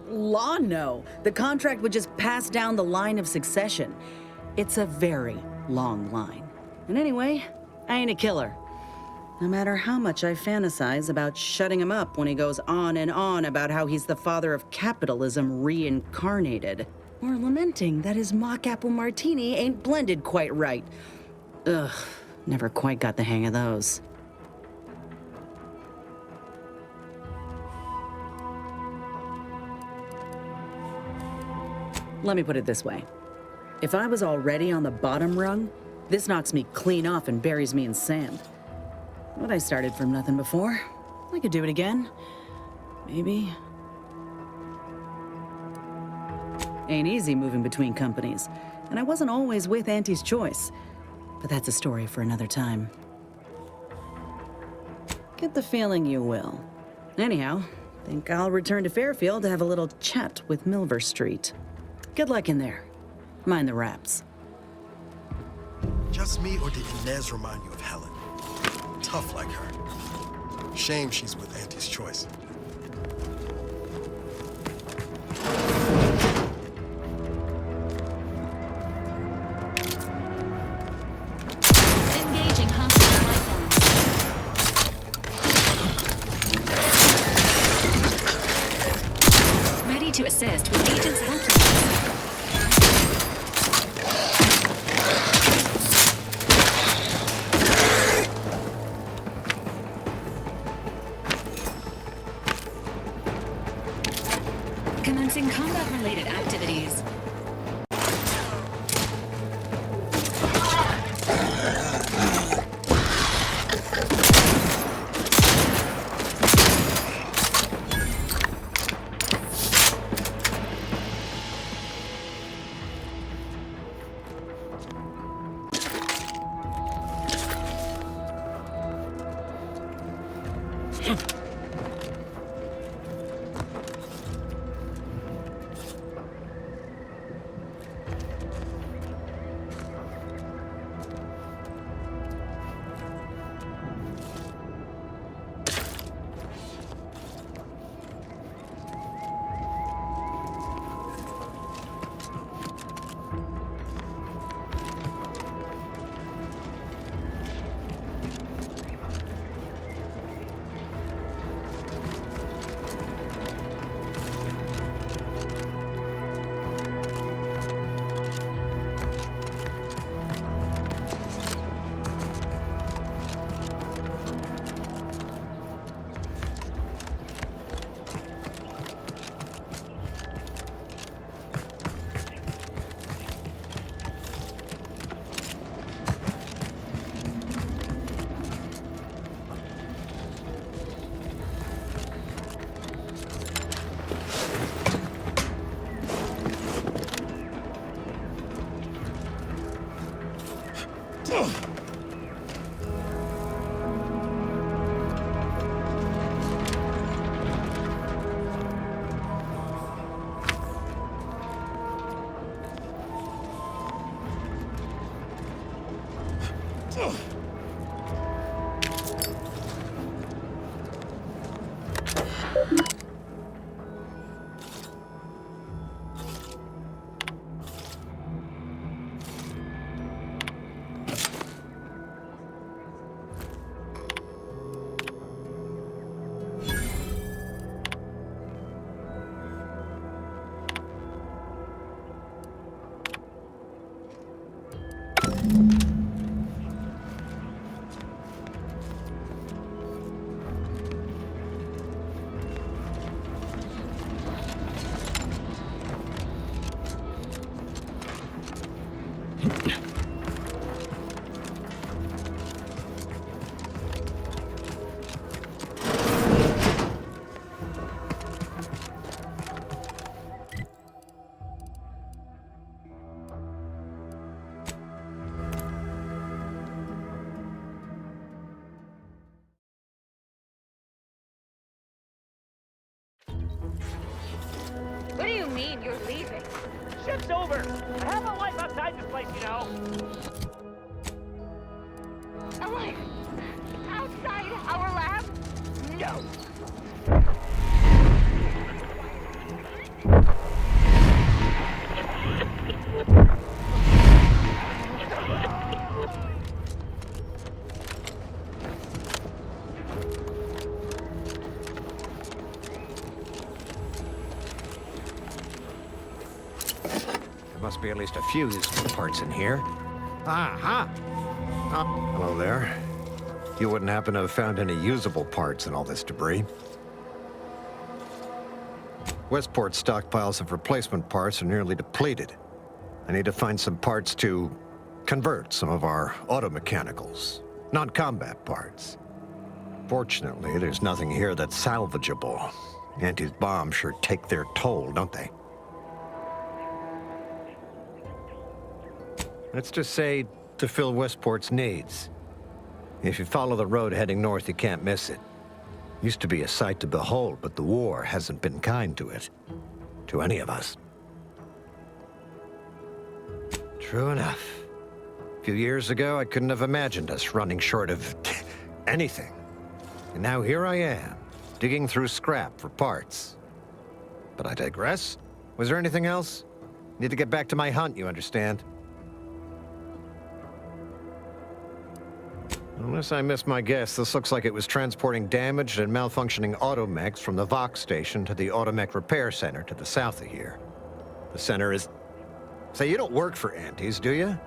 Law, no. The contract would just pass down the line of succession. It's a very long line. And anyway, I ain't a killer. No matter how much I fantasize about shutting him up when he goes on and on about how he's the father of capitalism reincarnated. Or lamenting that his mock apple martini ain't blended quite right. Ugh, never quite got the hang of those. Let me put it this way. If I was already on the bottom rung, this knocks me clean off and buries me in sand. But I started from nothing before. I could do it again. Maybe. Ain't easy moving between companies, and I wasn't always with Auntie's choice. But that's a story for another time. Get the feeling you will. Anyhow, think I'll return to Fairfield to have a little chat with Milver Street. Good luck in there. Mind the raps. Just me, or did Inez remind you of Helen? Tough like her. Shame she's with Auntie's choice. Engaging hostile life forms. Ready to assist with Agents Halcyon. Commencing combat-related activities. What do you mean you're leaving? Ship's over. I have a life outside this place, you know. A life? Outside our lab? No. Must be at least a few useful parts in here. Aha! Hello there. You wouldn't happen to have found any usable parts in all this debris? Westport's stockpiles of replacement parts are nearly depleted. I need to find some parts to convert some of our automechanicals, non-combat parts. Fortunately, there's nothing here that's salvageable. Auntie's bombs sure take their toll, don't they? Let's just say to fill Westport's needs. If you follow the road heading north, you can't miss it. Used to be a sight to behold, but the war hasn't been kind to it. To any of us. True enough. A few years ago, I couldn't have imagined us running short of anything. And now here I am, digging through scrap for parts. But I digress. Was there anything else? Need to get back to my hunt, you understand? Unless I missed my guess, this looks like it was transporting damaged and malfunctioning automechs from the Vox station to the Automech Repair Center to the south of here. The center is... Say, you don't work for Auntie's, do you?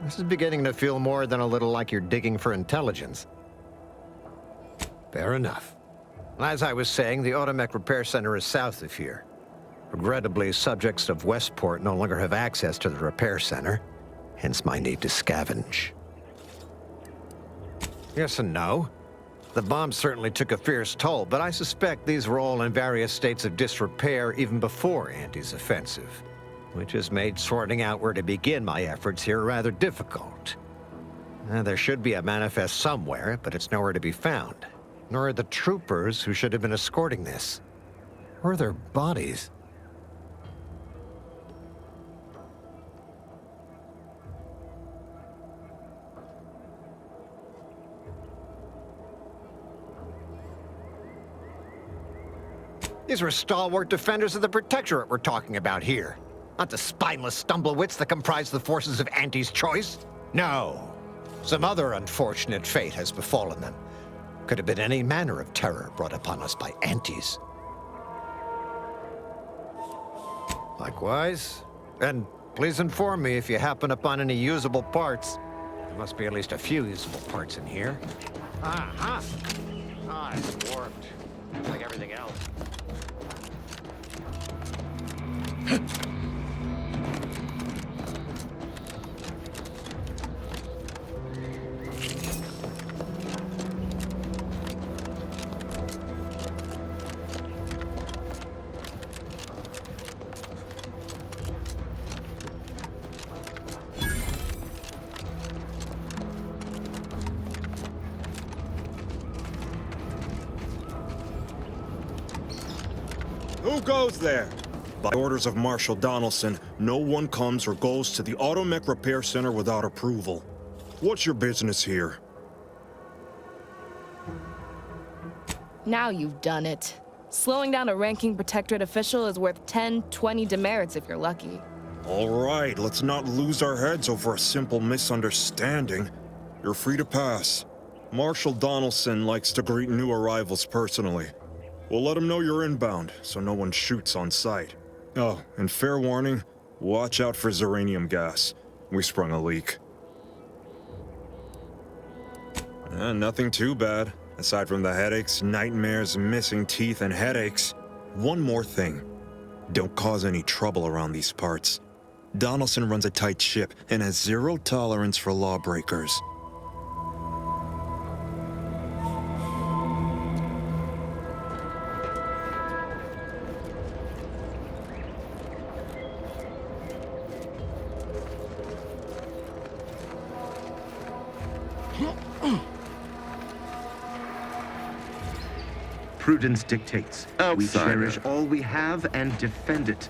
This is beginning to feel more than a little like you're digging for intelligence. Fair enough. As I was saying, the Automech Repair Center is south of here. Regrettably, subjects of Westport no longer have access to the repair center, hence my need to scavenge. Yes and no. The bomb certainly took a fierce toll, but I suspect these were all in various states of disrepair even before Auntie's offensive, which has made sorting out where to begin my efforts here rather difficult. There should be a manifest somewhere, but it's nowhere to be found. Nor are the troopers who should have been escorting this. Where are their bodies? These were stalwart defenders of the Protectorate we're talking about here. Not the spineless stumblewits that comprise the forces of Auntie's choice. No. Some other unfortunate fate has befallen them. Could have been any manner of terror brought upon us by Aunties. Likewise. And please inform me if you happen upon any usable parts. There must be at least a few usable parts in here. Aha! Ah, it's warped. Like everything else. Who goes there? By orders of Marshal Donaldson, no one comes or goes to the Automech Repair Center without approval. What's your business here? Now you've done it. Slowing down a ranking Protectorate official is worth 10, 20 demerits if you're lucky. All right, let's not lose our heads over a simple misunderstanding. You're free to pass. Marshal Donaldson likes to greet new arrivals personally. We'll let him know you're inbound, so no one shoots on sight. Oh, and fair warning, watch out for xeranium gas. We sprung a leak. Nothing too bad. Aside from the headaches, nightmares, missing teeth, and headaches. One more thing. Don't cause any trouble around these parts. Donaldson runs a tight ship and has zero tolerance for lawbreakers. Prudence dictates. We cherish all we have and defend it.